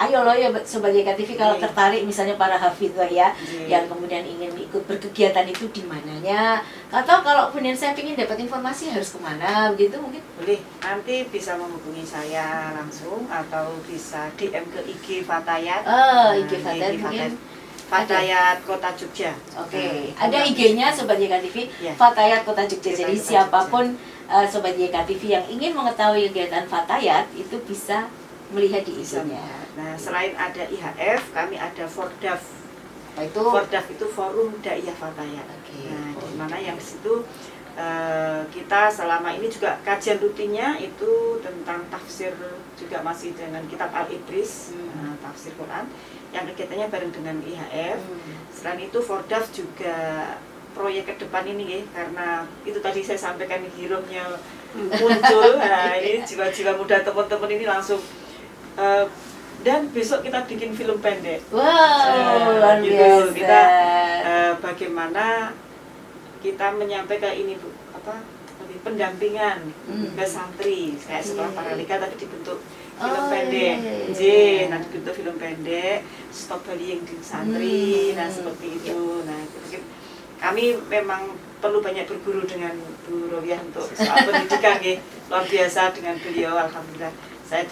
A: Ayo loh ya Sobat YKTV kalau tertarik misalnya para hafidhah ya yang kemudian ingin ikut berkegiatan itu di mananya, atau kalau kemudian saya ingin dapat informasi harus kemana begitu mungkin?
B: Boleh, nanti bisa menghubungi saya langsung atau bisa DM ke IG Fatayat.
A: IG Fatayat mungkin
B: Fatayat Kota Jogja.
A: Oke. Ada IG-nya Sobat YKTV, Fatayat Kota Jogja. Jadi siapapun Sobat YKTV yang ingin mengetahui kegiatan Fatayat itu bisa melihat di IG-nya.
B: Nah, selain ada IHF, kami ada Fordaf.
A: Apa itu?
B: Fordaf itu Forum Daiyah Fatayat. Nah, di mana yang di situ kita selama ini juga kajian rutinnya itu tentang tafsir, juga masih dengan kitab Al-Idris, tafsir Quran, yang kegiatannya bareng dengan IHF. Selain itu Fordaf juga proyek ke depan ini ya, karena itu tadi saya sampaikan hirupnya muncul. Nah, ini jiwa-jiwa muda teman-teman ini langsung dan besok kita bikin film pendek.
A: Luar
B: gitu.
A: biasa.
B: Kita bagaimana kita menyampaikan ini Bu, pendampingan ke santri kayak setelah Paralika tadi dibentuk film pendek. Nanti dibentuk film pendek, stop bullying di santri, nah seperti itu. Nah, kami memang perlu banyak berguru dengan Bu Rawiyah untuk soal pendidikan ya. Luar biasa dengan beliau, alhamdulillah. Saya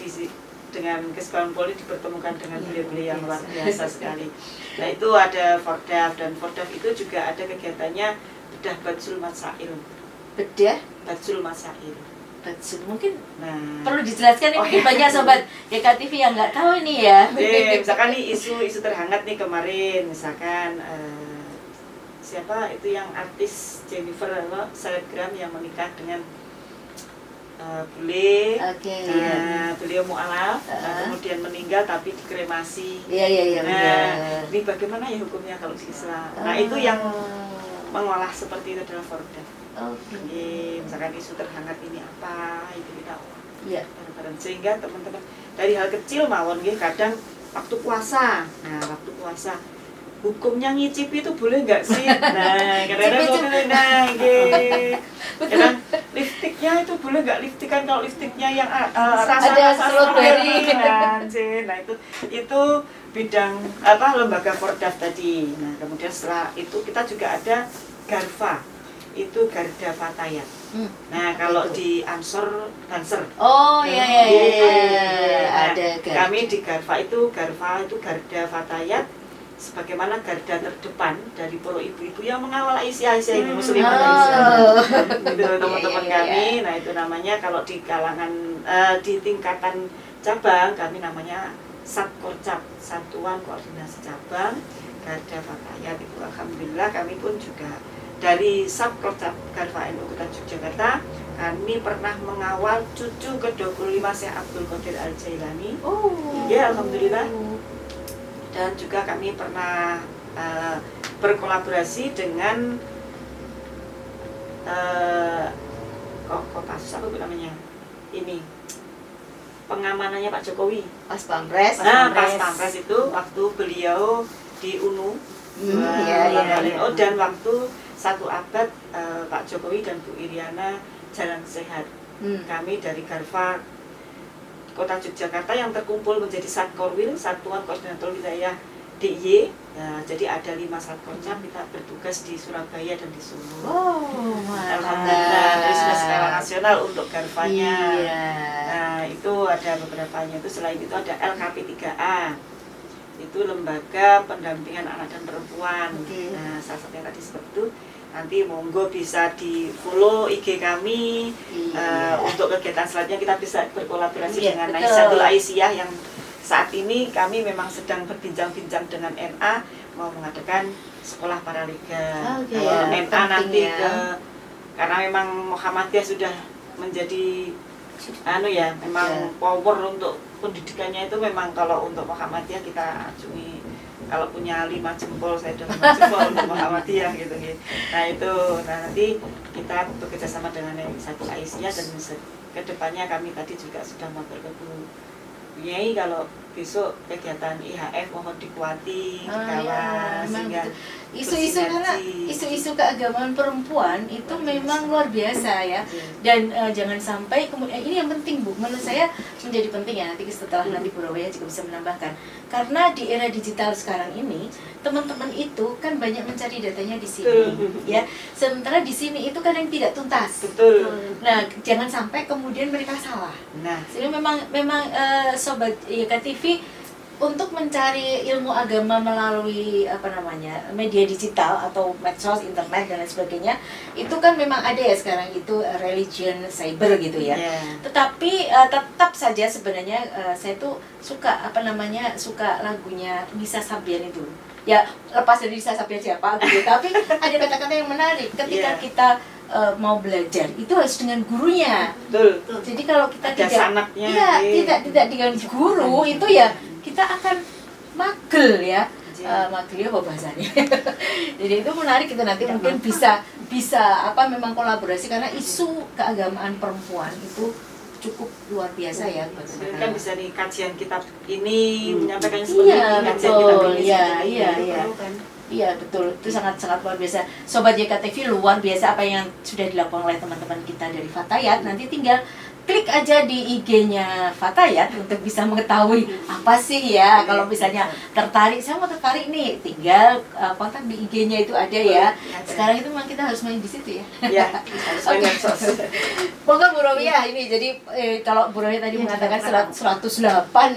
B: dengan Kesbangpol Poli dipertemukan dengan beliau-beliau yang luar biasa sekali. Nah itu ada Fordav, dan Fordav itu juga ada kegiatannya bedah Badzul Masail.
A: Bedah
B: Badzul Masail.
A: Badzul mungkin
B: Nah,
A: perlu dijelaskan nih, mungkin banyak sobat YKTV yang nggak tahu ini ya.
B: misalkan nih isu terhangat nih kemarin, misalkan siapa itu yang artis Jennifer selebgram yang menikah dengan bule,
A: Oke.
B: beliau mualaf, kemudian meninggal tapi dikremasi.
A: Iya.
B: Nah, ini bagaimana ya hukumnya kalau di Islam? Nah itu yang mengolah seperti itu adalah Fordav.
A: Oke.
B: Misalkan isu terhangat ini apa, itu kita
A: Iya.
B: bareng-bareng. Sehingga teman-teman dari hal kecil mawon nggih, kadang waktu puasa. Nah, waktu puasa hukumnya ngicipi itu boleh nggak sih? Nah, kadang-kadang nggih. Kadang lipstiknya itu boleh nggak lipstikan, kalau lipstiknya yang
A: Ada strawberry.
B: Nah, itu bidang lembaga Fordav tadi. Nah, kemudian setelah itu kita juga ada Garfa. Itu Garda Fatayat. Nah, kalau di Ansor Banser.
A: Oh iya.
B: Nah,
A: Ada
B: kami di Garfa itu Garda Fatayat, sebagaimana garda terdepan dari para ibu-ibu yang mengawal Aisyah ini muslimah Aisyah. Itu teman-teman kami. Nah, itu namanya kalau di kalangan di tingkatan cabang kami namanya Satkorcap, Satuan Koordinasi Cabang Garda Fatayat. Itu alhamdulillah kami pun juga dari Satkorcap Garfa NU Kota Yogyakarta, kami pernah mengawal cucu ke-25 Syekh Abdul Qadir Al-Jailani. Ya, alhamdulillah. Dan juga kami pernah berkolaborasi dengan Kopassus apa namanya? Ini pengamanannya Pak Jokowi.
A: Pas Pampres.
B: Pas Pampres itu waktu beliau di UNU. Dan waktu 1 abad Pak Jokowi dan Bu Iriana Jalan Sehat. Kami dari Garfa Kota Yogyakarta yang terkumpul menjadi Satkorwil, Satuan Koordinator Wilayah DIY. Nah, jadi ada 5 Satkorcap, kita bertugas di Surabaya dan di Solo. Alhamdulillah, dari skala nasional untuk Garfanya. Nah, itu ada beberapanya. Itu selain itu ada LKP3A. Itu lembaga pendampingan anak dan perempuan. Nah, salah satu yang tadi seperti itu. Nanti monggo bisa di follow IG kami. Untuk kegiatan selanjutnya kita bisa berkolaborasi dengan Naisatul Aisyah yang saat ini kami memang sedang berbincang-bincang dengan NA mau mengadakan sekolah paraliga. Kalau NA nanti karena memang Muhammadiyah sudah menjadi memang power untuk pendidikannya itu, memang kalau untuk Muhammadiyah kita acungi, kalau punya 5 jempol saya udah 5 jempol untuk Muhammadiyah gitu. Nah itu, nanti kita bekerja sama dengan Naisatul Aisyah, dan kedepannya kami tadi juga sudah mau berkebun. Yai kalau besok kegiatan IHF mohon dikuati, dikawal, sehingga
A: isu-isu keagamaan perempuan itu memang luar biasa ya. Dan jangan sampai kemudian, ini yang penting Bu, menurut saya menjadi penting ya, nanti setelah nanti Bu Rawaya juga bisa menambahkan. Karena di era digital sekarang ini, teman-teman itu kan banyak mencari datanya di sini, ya. Sementara di sini itu kadang tidak tuntas. Nah, jangan sampai kemudian mereka salah. Jadi memang sobat YKTV untuk mencari ilmu agama melalui media digital atau medsos, internet dan lain sebagainya, itu kan memang ada ya sekarang itu religion cyber gitu ya. Tetapi tetap saja sebenarnya saya tuh suka suka lagunya Nisa Sabian itu. Ya lepas dari Nisa Sabian siapa gitu, tapi ada kata-kata yang menarik ketika kita mau belajar itu harus dengan gurunya. Jadi kalau kita tidak dengan guru itu ya kita akan magel ya. Magel apa bahasanya. Jadi itu menarik, itu nanti mungkin bisa memang kolaborasi, karena isu keagamaan perempuan itu cukup luar biasa ya.
B: Kan bisa nih kajian kitab ini menyampaikan seperti ini, kajian kitab ini.
A: Iya betul, itu sangat luar biasa. Sobat YKTV, luar biasa apa yang sudah dilakukan oleh teman-teman kita dari Fatayat. Nanti tinggal klik aja di IG-nya Fatayat untuk bisa mengetahui apa sih ya. Kalau misalnya tertarik, saya mau tertarik nih, tinggal kontak di IG-nya itu ada ya. Sekarang itu memang kita harus main di situ ya.
B: Ya, harus
A: Oke.
B: banyak sos.
A: Pokoknya Bu Romiah ini, jadi kalau Bu Romiah tadi mengatakan 108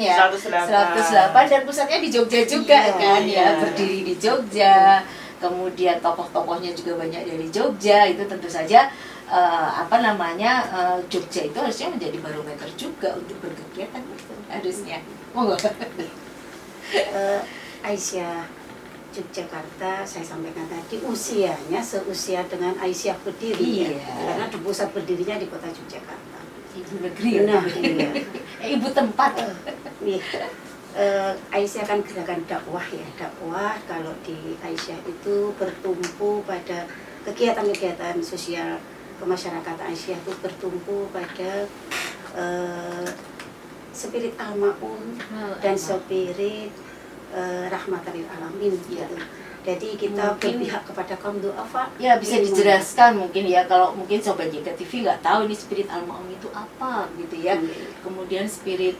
A: ya. 108 dan pusatnya di Jogja juga
B: Iya,
A: kan
B: iya.
A: ya, berdiri di Jogja. Kemudian tokoh-tokohnya juga banyak dari Jogja. Itu tentu saja Jogja itu harusnya menjadi barometer juga untuk berkegiatan gitu, harusnya. Monggo.
C: Aisyah Yogyakarta, saya sampaikan tadi usianya seusia dengan Aisyah berdiri
A: Iya.
C: ya, karena di pusat berdirinya di kota Yogyakarta.
A: Ibu negeri ya.
C: Nah, iya.
A: Ibu tempat.
C: Iya. Aisyah kan gerakan dakwah ya, dakwah kalau di Aisyah itu bertumpu pada kegiatan-kegiatan sosial kemasyarakatan. Aisyah itu bertumpu pada spirit al-ma'un dan spirit rahmatan lil alamin gitu. Jadi kita
A: Mungkin-
C: berpihak kepada kaum du'afa.
A: Ya bisa dijelaskan mungkin ya, kalau mungkin Sobat JK TV nggak tahu ini spirit al-ma'un itu apa gitu ya. Kemudian spirit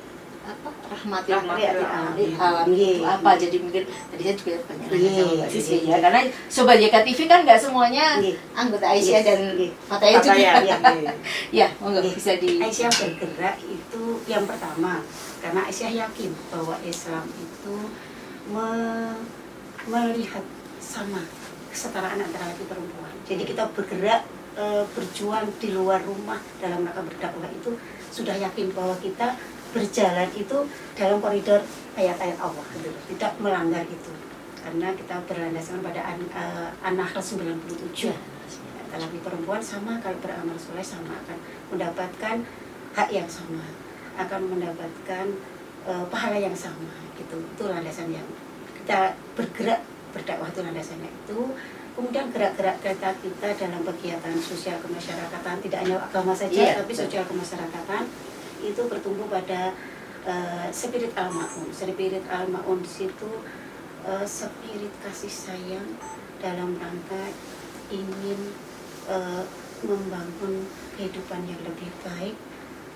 A: apa rahmatil
B: Rahmatil
A: alamin
C: alamin.
A: itu apa, jadi mungkin tadi saya juga banyak nanya
C: Iya,
A: sama Mbak Siswi
C: iya.
A: ya, karena Sobat JK TV kan nggak semuanya
C: Iya.
A: anggota Aisyah
C: Yes,
A: dan
C: iya.
A: Fatayat juga.
B: Fatayat,
C: Iya.
B: iya.
A: Ya, monggo bisa di
C: Aisyah bergerak itu yang pertama karena Aisyah yakin bahwa Islam itu melihat sama kesetaraan antara laki perempuan. Jadi kita bergerak berjuang di luar rumah dalam rangka berdakwah itu sudah yakin bahwa kita berjalan itu dalam koridor ayat-ayat Allah, gitu. Tidak melanggar itu karena kita berlandaskan pada An-Nahl 97. Laki perempuan sama, kalau beramal soleh sama, akan mendapatkan hak yang sama, akan mendapatkan pahala yang sama gitu. Itu landasan yang kita bergerak berdakwah, itu landasannya itu. Kemudian gerak-gerak kita dalam kegiatan sosial kemasyarakatan, tidak hanya agama saja,
A: Iya,
C: tapi sosial kemasyarakatan itu bertumbuh pada spirit al-ma'un. Spirit al-ma'un di situ spirit kasih sayang dalam rangka ingin membangun kehidupan yang lebih baik,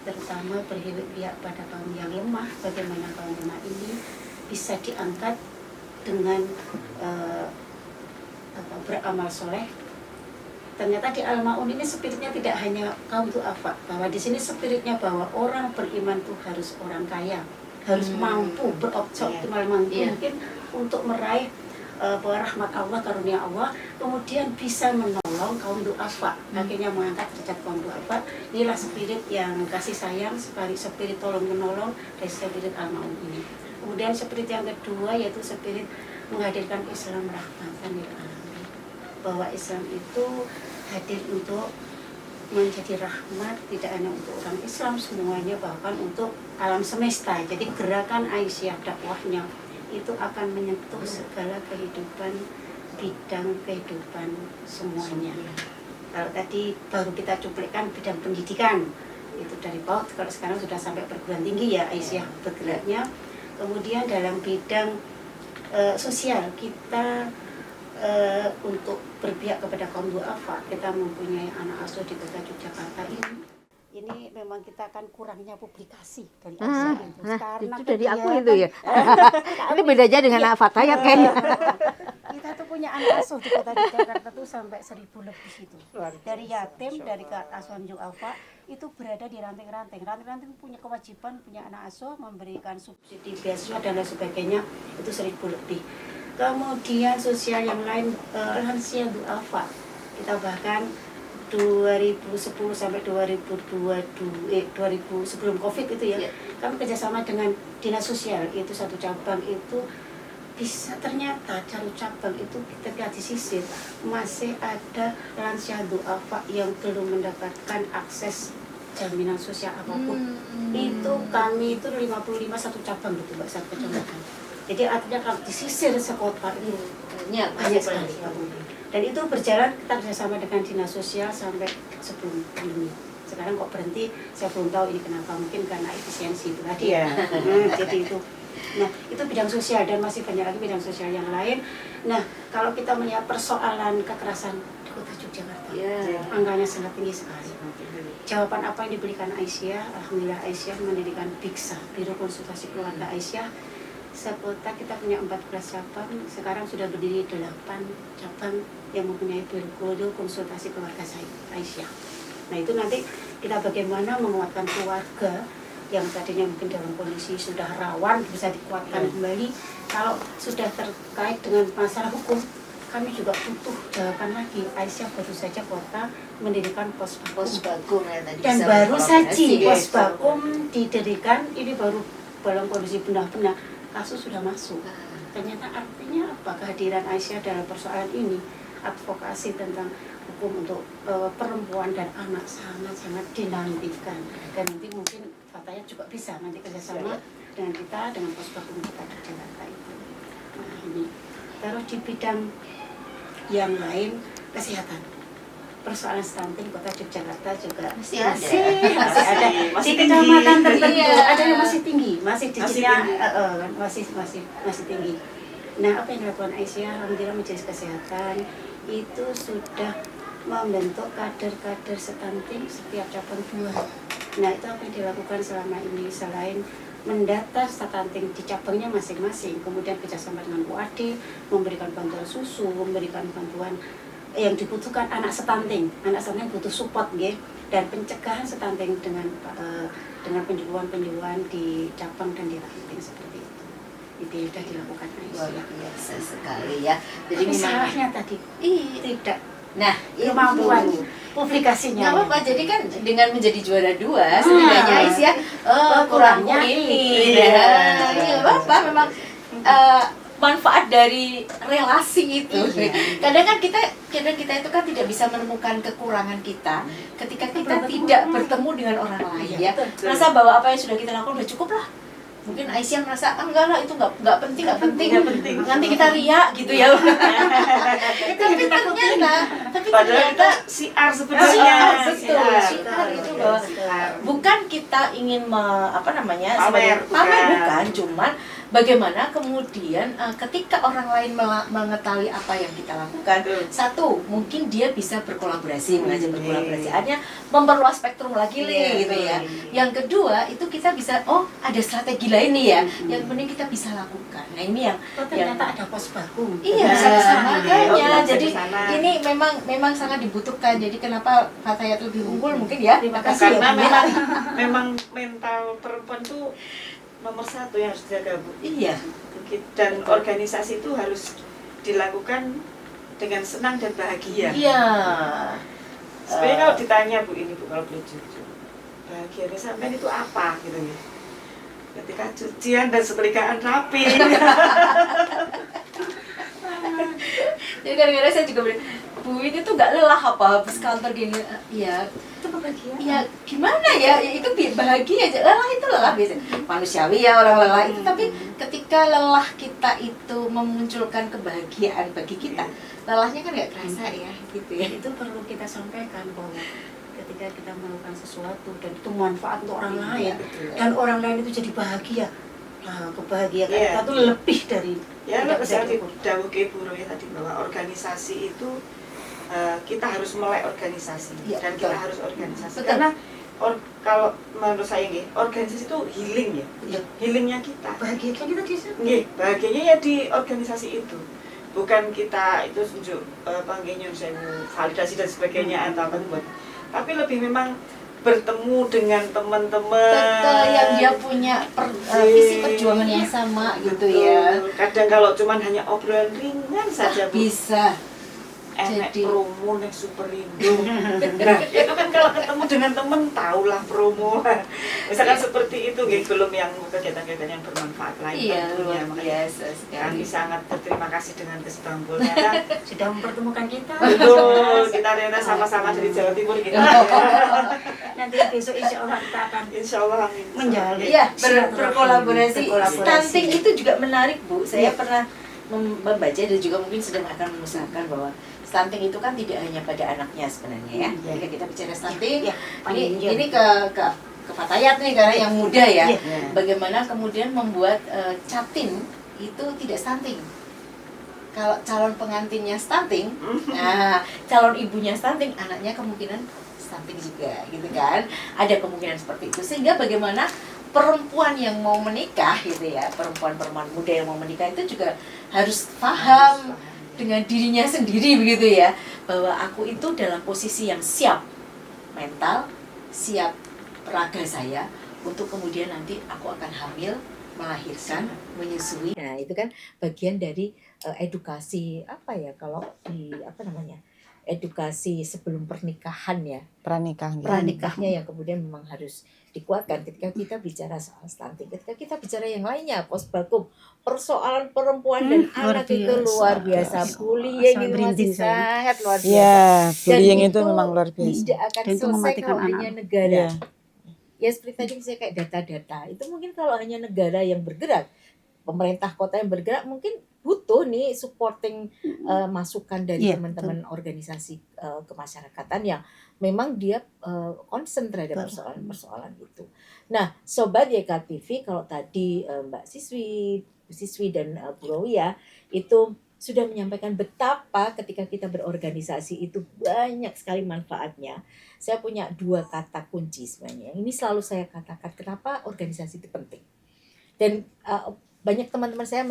C: terutama berpihak pada kaum yang lemah. Bagaimana kaum lemah ini bisa diangkat dengan beramal soleh. Ternyata di Al-Ma'un ini spiritnya tidak hanya kaum du'afa, bahwa di sini spiritnya bahwa orang beriman itu harus orang kaya, harus mampu, beroptimal
A: Iya.
C: mungkin untuk meraih bahwa rahmat Allah, karunia Allah, kemudian bisa menolong kaum du'afa, akhirnya mengangkat derajat kaum du'afa. Inilah spirit yang kasih sayang, spirit tolong menolong dari spirit Al-Ma'un ini. Kemudian spirit yang kedua yaitu spirit menghadirkan Islam rahmatan lil alamin, bahwa Islam itu hadir untuk menjadi rahmat tidak hanya untuk orang Islam semuanya, bahkan untuk alam semesta. Jadi gerakan Aisyah dakwahnya itu akan menyentuh segala kehidupan, bidang kehidupan semuanya. Kalau tadi baru kita cuplikan bidang pendidikan itu dari PAUD, kalau sekarang sudah sampai perguruan tinggi ya Aisyah bergeraknya. Kemudian dalam bidang sosial kita untuk berpihak kepada kaum du'afa, kita mempunyai anak asuh di kota Yogyakarta ini memang kita akan kurangnya publikasi dari Aisyah itu. Karena
A: itu dari aku
C: kegiatan-
A: itu ya. Ini bedanya dengan anak Fatayat kayaknya.
C: Kita tuh punya anak asuh di kota Jakarta tuh sampai 1000 lebih itu. Dari yatim, dari asuhan du'afa itu berada di ranting-ranting. Ranting-ranting punya kewajiban, punya anak asuh, memberikan subsidi beasiswa dan lain sebagainya, itu 1000 lebih. Kemudian sosial yang lain, lansia du'afa. Kita bahkan 2010 sampai 2020 sebelum Covid itu ya, kami kerjasama dengan dinas sosial, itu satu cabang itu bisa ternyata satu cabang itu ketika disisir masih ada lansia du'afa yang belum mendapatkan akses jaminan sosial apapun. Itu kami itu 55 satu cabang gitu Mbak, satu kecamatan. Jadi artinya kalau disisir sekota itu banyak sekali. Dan itu berjalan, kita bersama dengan dinas sosial sampai sebelum pandemi. Sekarang kok berhenti, saya belum tahu ini kenapa, mungkin karena efisiensi itu tadi.
B: Iya.
C: Jadi itu. Nah, itu bidang sosial dan masih banyak lagi bidang sosial yang lain. Nah, kalau kita melihat persoalan kekerasan di kota Yogyakarta.
A: Ya.
C: Angkanya sangat tinggi sekali. Jawaban apa yang diberikan Aisyah? Alhamdulillah Aisyah mendirikan Biksa, Biro Konsultasi Keluarga Aisyah. Sekota kita punya 14 cabang, sekarang sudah berdiri 8 cabang yang mempunyai biro konsultasi keluarga Aisyah. Nah itu nanti kita bagaimana menguatkan keluarga yang tadinya mungkin dalam kondisi sudah rawan bisa dikuatkan kembali. Kalau sudah terkait dengan masalah hukum, kami juga butuh jawaban lagi. Aisyah baru saja kota mendirikan pos
A: Bakum ya tadi.
C: dan
A: bisa
C: baru saja
A: berkolaborasi,
C: pos
A: guys.
C: bakum didirikan, ini baru dalam kondisi benar-benar kasus sudah masuk. Ternyata artinya apa kehadiran Aisyah dalam persoalan ini? Advokasi tentang hukum untuk perempuan dan anak sangat-sangat dinantikan. Dan nanti mungkin katanya juga bisa nanti kerjasama dengan kita, dengan pos bakum kita di Jakarta itu. Nah ini. Terus di bidang yang lain, kesehatan. Persoalan stunting Kota Yogyakarta juga
A: Masih ada.
C: ada
B: Masih
C: di
B: tinggi.
C: kecamatan tertentu,
A: Iya.
C: ada yang masih tinggi, masih
B: Masih
C: digital,
B: tinggi.
C: masih tinggi. Nah apa yang dilakukan Aisyah, alhamdulillah Majelis Kesehatan itu sudah membentuk kader-kader stunting setiap cabang 2. Nah itu apa yang dilakukan selama ini selain mendata stunting di cabangnya masing-masing, kemudian kerjasama dengan UAD, memberikan bantuan susu, memberikan bantuan yang dibutuhkan anak stunting butuh support nggih, dan pencegahan stunting dengan penyuluhan di cabang dan di ranting seperti itu. Itu sudah dilakukan
A: Luar
C: Aisyah.
A: biasa sekali ya. Jadi
C: Tapi
A: memang
C: salahnya tadi
A: tidak. Nah,
C: kemampuan
A: itu.
C: publikasinya.
A: Nggak apa-apa, jadi kan dengan menjadi juara 2 setidaknya Aisyah kurangnya ini.
C: Iya.
A: Nggak apa-apa, memang manfaat dari relasi itu. Kadang kan kita itu kan tidak bisa menemukan kekurangan kita ketika kita tidak bertemu dengan orang lain ya. Merasa bahwa apa yang sudah kita lakukan udah cukup lah. Mungkin Aisyah merasa enggak lah, itu nggak penting. Nanti kita riak gitu ya. Tapi ternyata
B: siar
A: betul,
B: sebenarnya.
A: siar itu bahwa bukan kita ingin
B: Pamer,
A: pamer
B: bukan.
A: bukan, cuman bagaimana kemudian ketika orang lain mengetahui apa yang kita lakukan, satu mungkin dia bisa berkolaborasi, mengajak berkolaborasi, artinya memperluas spektrum lagi gitu ya. Yang kedua itu kita bisa ada strategi lain nih ya, yang penting kita bisa lakukan. Nah ini yang
C: ternyata ada pos bakum.
A: iya,
C: Bisa kesana.
A: makanya
B: bisa
A: jadi
B: kesana.
A: ini memang sangat dibutuhkan. Jadi kenapa Fatayat lebih unggul mungkin ya?
C: Terima kasih
B: Karena
C: ya, Bu.
B: memang mental perempuan tuh nomor 1 yang harus dijaga, Bu.
A: Iya.
B: Dan organisasi itu harus dilakukan dengan senang dan bahagia.
A: Iya.
B: Sebenarnya kalau ditanya Bu ini, Bu, kalau boleh jujur, bahagianya sampean itu apa gitu ya? Ketika cucian dan setrikaan rapi.
A: Jadi kadang-kadang saya juga bilang, Bu ini tuh gak lelah apa habis kantor gini? Iya.
C: Itu kebahagiaan.
A: Ya gimana ya? Itu bahagia aja. Lelah itu lelah biasanya. Manusiawi ya orang lelah itu. Tapi ketika lelah kita itu memunculkan kebahagiaan bagi kita, lelahnya kan gak kerasa ya, gitu ya.
C: Itu perlu kita sampaikan bahwa ketika kita melakukan sesuatu dan itu manfaat untuk orang lain dan orang lain itu jadi bahagia, nah kebahagiaan kita tuh lebih dari
B: Ya,
C: tidak bisa
B: seperti
C: diukur.
B: Dawuh Ki Buro ya tadi, bahwa organisasi itu kita harus melek organisasi dan kita
A: betul.
B: harus organisasi.
A: Betul.
B: Karena kalau menurut saya nggih, organisasi itu healing ya.
A: Iya.
B: Healingnya kita.
C: Bahagia kita di sana.
B: Nggih, bahagianya ya di organisasi itu. Bukan kita itu unjuk panggilnya validasi dan sebagainya atau apa itu, tapi lebih memang bertemu dengan teman-teman.
A: Betul, yang dia punya visi perjuangan yang sama gitu ya.
B: Kadang kalau cuman hanya obrolan ringan saja, Bu,
A: Bisa.
B: enak
A: Jadi-
B: promo nih Superindo. Nah, itu kan kalau ketemu dengan temen tahulah promo. Misalkan seperti itu, nggih, belum yang kegiatan-kegiatan yang bermanfaat lain
A: Iya,
B: tentunya.
A: luar
B: Makanya
A: biasa
B: kami
A: sekali.
B: sangat berterima kasih dengan Kesbangkulnya. Kan?
C: Sudah mempertemukan kita.
B: Betul, kita rela sama-sama dari Jawa Timur kita.
C: Nanti besok insya Allah kita akan
B: Insya Allah amin.
C: menjalin.
A: Iya,
C: silaturahmi.
A: berkolaborasi.
C: Berkolaborasi.
A: Stunting itu juga menarik, Bu. Saya
C: Iya.
A: pernah membaca dan juga mungkin sedang akan mengusahakan bahwa stunting itu kan tidak hanya pada anaknya sebenarnya ya.
C: Iya.
A: Jika kita bicara stunting,
C: Iya, panjang.
A: ini ke Fatayat nih karena yang muda ya.
C: Iya.
A: Bagaimana kemudian membuat Catin itu tidak stunting. kalau calon pengantinnya stunting, nah calon ibunya stunting, anaknya kemungkinan stunting juga, gitu kan? Ada kemungkinan seperti itu. Sehingga bagaimana perempuan yang mau menikah, gitu ya, perempuan-perempuan muda yang mau menikah itu juga harus paham dengan dirinya sendiri, begitu ya, bahwa aku itu dalam posisi yang siap mental, siap raga saya untuk kemudian nanti aku akan hamil, melahirkan, menyusui. Nah, itu kan bagian dari edukasi apa ya, kalau di apa namanya, edukasi sebelum pernikahan ya, pranikahnya yang kemudian memang harus dikuatkan ketika kita bicara soal stunting. Ketika kita bicara yang lainnya, postpartum, persoalan perempuan dan
C: luar
A: anak itu
C: biasa.
A: luar biasa. Bullying
C: Sampai
A: itu masih
C: merinding saya.
A: sangat luar biasa.
B: Ya, bullying
A: Dan
B: itu memang luar biasa.
A: tidak akan
C: Dan itu
A: selesai
C: mematikan
A: kalau hanya
C: anak.
A: negara.
B: Iya.
A: Ya seperti tadi saya kayak data-data itu mungkin kalau hanya negara yang bergerak, pemerintah kota yang bergerak, mungkin butuh nih supporting masukan dari
C: Iya,
A: teman-teman organisasi kemasyarakatan yang memang dia concern terhadap
C: Betul.
A: persoalan-persoalan itu. Nah, Sobat YKTV, kalau tadi Mbak Siswi dan Bu Rowi ya, itu sudah menyampaikan betapa ketika kita berorganisasi itu banyak sekali manfaatnya. Saya punya 2 kata kunci sebenarnya. Ini selalu saya katakan kenapa organisasi itu penting. Dan banyak teman-teman saya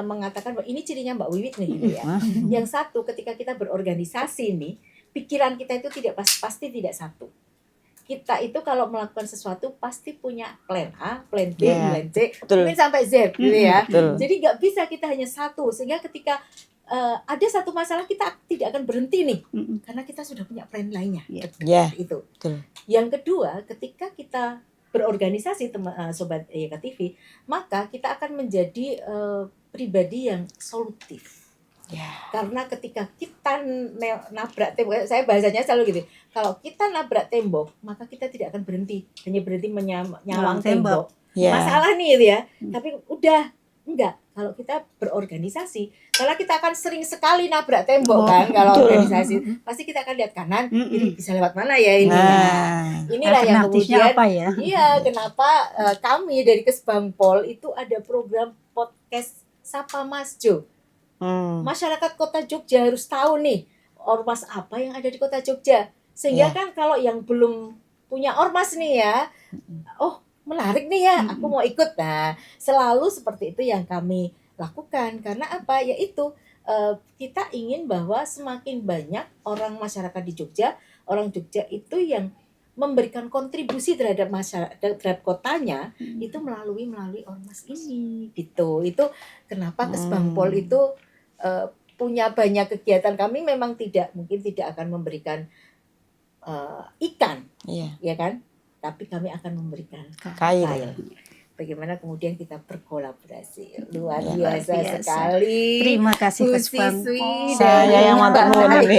A: mengatakan bahwa ini cirinya Mbak Wiwit nih, gitu ya. Yang satu, ketika kita berorganisasi nih, pikiran kita itu pasti tidak satu. Kita itu kalau melakukan sesuatu pasti punya plan A, plan B,
B: Yeah,
A: plan C,
B: betul.
A: mungkin sampai Z, gitu ya.
B: Betul.
A: Jadi nggak bisa kita hanya satu, sehingga ketika ada satu masalah kita tidak akan berhenti nih, karena kita sudah punya plan lainnya.
C: Iya.
B: Ya,
A: Itu.
B: betul.
A: Yang kedua, ketika kita berorganisasi, Sobat YKTV, maka kita akan menjadi pribadi yang solutif.
B: Ya.
A: Karena ketika kita nabrak tembok, saya bahasanya selalu gitu, kalau kita nabrak tembok, maka kita tidak akan berhenti, hanya berhenti nyawang tembok.
B: Ya.
A: Masalah nih gitu ya, tapi udah enggak. Kalau kita berorganisasi, karena kita akan sering sekali nabrak tembok kan, kalau
B: betul.
A: organisasi, pasti kita akan lihat kanan, kiri, bisa lewat mana ya ini.
B: Nah,
A: Inilah yang
C: Alternatifnya
A: kemudian
C: apa ya?
A: iya, kenapa kami dari Kesbangpol itu ada program podcast Sapa Mas Jo. Masyarakat Kota Jogja harus tahu nih ormas apa yang ada di Kota Jogja. Sehingga
B: Iya.
A: kan kalau yang belum punya ormas nih ya, oh menarik nih ya, aku mau ikut. Nah, selalu seperti itu yang kami lakukan. Karena apa? Yaitu kita ingin bahwa semakin banyak orang masyarakat di Jogja, orang Jogja itu yang memberikan kontribusi terhadap masyarakat, terhadap kotanya, itu melalui ormas ini gitu. Itu kenapa Kesbangpol itu punya banyak kegiatan. Kami memang mungkin tidak akan memberikan ikan,
B: iya.
A: ya kan? Tapi kami akan memberikan
B: Kail.
A: Bagaimana kemudian kita berkolaborasi. Luar
B: Ya,
A: biasa
C: biasa.
A: sekali.
C: Terima kasih
A: Bu
C: Kesbangpol.
A: Siswi
B: Saya yang matur nuwun ini.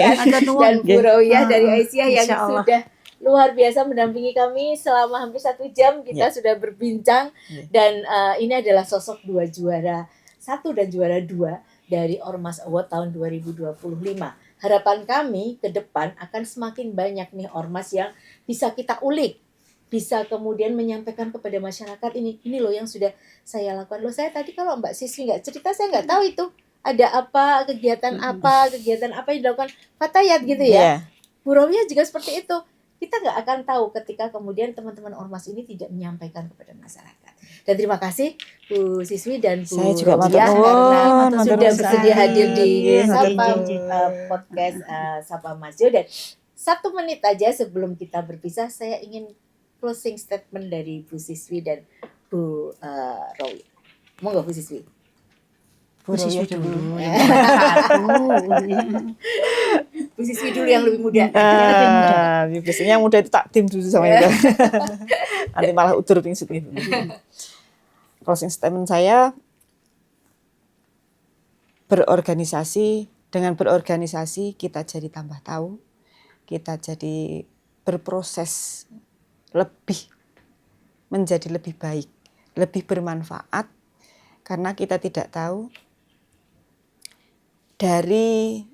A: dan Bu Royah dari Aisyah yang
C: Insya Allah.
A: sudah luar biasa mendampingi kami selama hampir 1 jam. Kita sudah berbincang dan ini adalah sosok 2 juara 1 dan juara 2 dari Ormas Award tahun 2025. Harapan kami ke depan akan semakin banyak nih ormas yang bisa kita ulik, bisa kemudian menyampaikan kepada masyarakat ini loh yang sudah saya lakukan. Loh, saya tadi kalau Mbak Siswi nggak cerita, saya nggak tahu itu ada kegiatan apa yang dilakukan Fatayat gitu ya.
B: Iya.
A: Bu Rawiyah juga seperti itu. Kita nggak akan tahu ketika kemudian teman-teman ormas ini tidak menyampaikan kepada masyarakat. Dan terima kasih Bu Siswi dan Bu
B: Saya juga matur
A: Rawiyah
B: nuwun,
A: karena
B: matur
A: sudah
B: nuwun
A: bersedia
B: sekali.
A: hadir di
B: Matur
A: Sapa
B: nuwun.
A: podcast Sapa Mas Jo. Dan 1 menit aja sebelum kita berpisah, saya ingin closing statement dari Bu Siswi dan Bu Rowi. Monggo Bu Siswi.
C: Bu Siswi dulu.
A: Bu Siswi dulu yang lebih muda.
B: Biasanya yang muda itu takdim dulu sama kita. Nanti malah udur pingsut gitu. Closing statement saya, dengan berorganisasi kita jadi tambah tahu, kita jadi berproses menjadi lebih baik, lebih bermanfaat, karena kita tidak tahu dari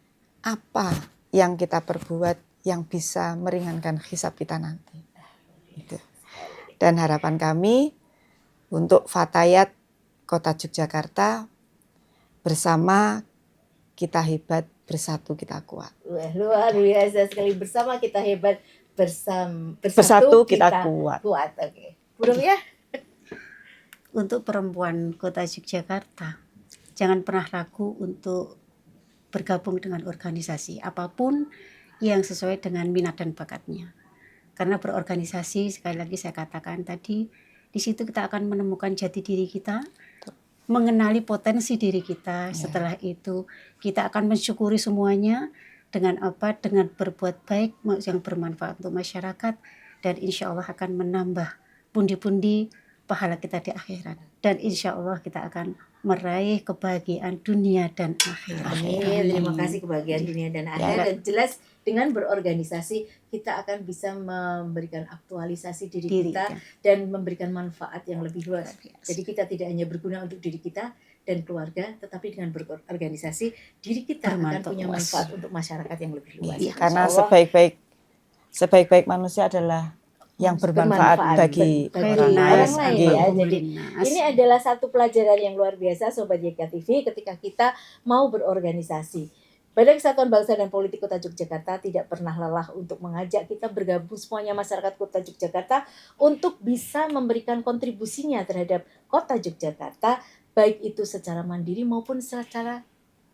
B: apa yang kita perbuat yang bisa meringankan hisab kita nanti. Gitu. Dan harapan kami untuk Fatayat Kota Yogyakarta bersama kita hebat, bersatu kita kuat.
A: Wah, luar biasa sekali. Bersama kita hebat,
B: Bersatu kita kuat.
A: Oke. Bu Romiah?
C: Untuk perempuan Kota Yogyakarta, jangan pernah ragu untuk bergabung dengan organisasi apapun yang sesuai dengan minat dan bakatnya. Karena berorganisasi, sekali lagi saya katakan tadi, di situ kita akan menemukan jati diri kita, mengenali potensi diri kita. Setelah itu kita akan mensyukuri semuanya dengan apa? Dengan berbuat baik yang bermanfaat untuk masyarakat, dan insya Allah akan menambah pundi-pundi pahala kita di akhirat, dan insya Allah kita akan meraih kebahagiaan dunia dan akhirat.
A: Amin. Terima kasih, kebahagiaan dunia dan akhirat. Dan jelas dengan berorganisasi kita akan bisa memberikan aktualisasi diri kita dan memberikan manfaat yang lebih luas. Jadi kita tidak hanya berguna untuk diri kita dan keluarga, tetapi dengan berorganisasi diri kita akan punya manfaat untuk masyarakat yang lebih luas.
B: Karena sebaik-baik manusia adalah yang bermanfaat bagi orang lain.
A: Ya. Jadi ini adalah satu pelajaran yang luar biasa Sobat YKTV ketika kita mau berorganisasi. Badan Kesatuan Bangsa dan Politik Kota Yogyakarta tidak pernah lelah untuk mengajak kita bergabung semuanya masyarakat Kota Yogyakarta untuk bisa memberikan kontribusinya terhadap Kota Yogyakarta, baik itu secara mandiri maupun secara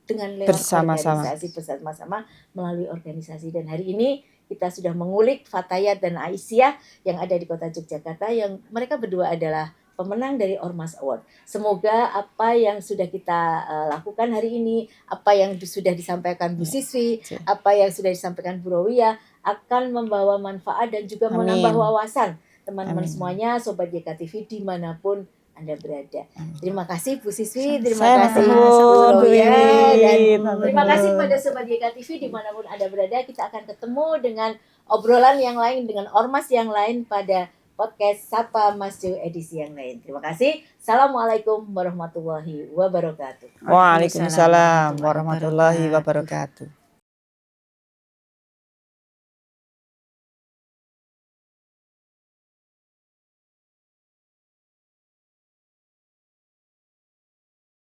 A: dengan lewat organisasi bersama-sama melalui organisasi. Dan hari ini kita sudah mengulik Fatayat dan Aisyah yang ada di Kota Yogyakarta, yang mereka berdua adalah pemenang dari Ormas Award. Semoga apa yang sudah kita lakukan hari ini, apa yang sudah disampaikan Bu Siswi, apa yang sudah disampaikan Bu Romiah akan membawa manfaat dan juga menambah wawasan teman-teman semuanya, Sobat YKTV dimanapun Anda berada. Terima kasih Bu Siswi, terima kasih Bu Romiah, dan terima kasih pada Sobat YKTV dimanapun Anda berada. Kita akan ketemu dengan obrolan yang lain, dengan ormas yang lain pada podcast Sapa Masjid edisi yang lain. Terima kasih. Assalamualaikum warahmatullahi wabarakatuh.
B: Waalaikumsalam warahmatullahi wabarakatuh.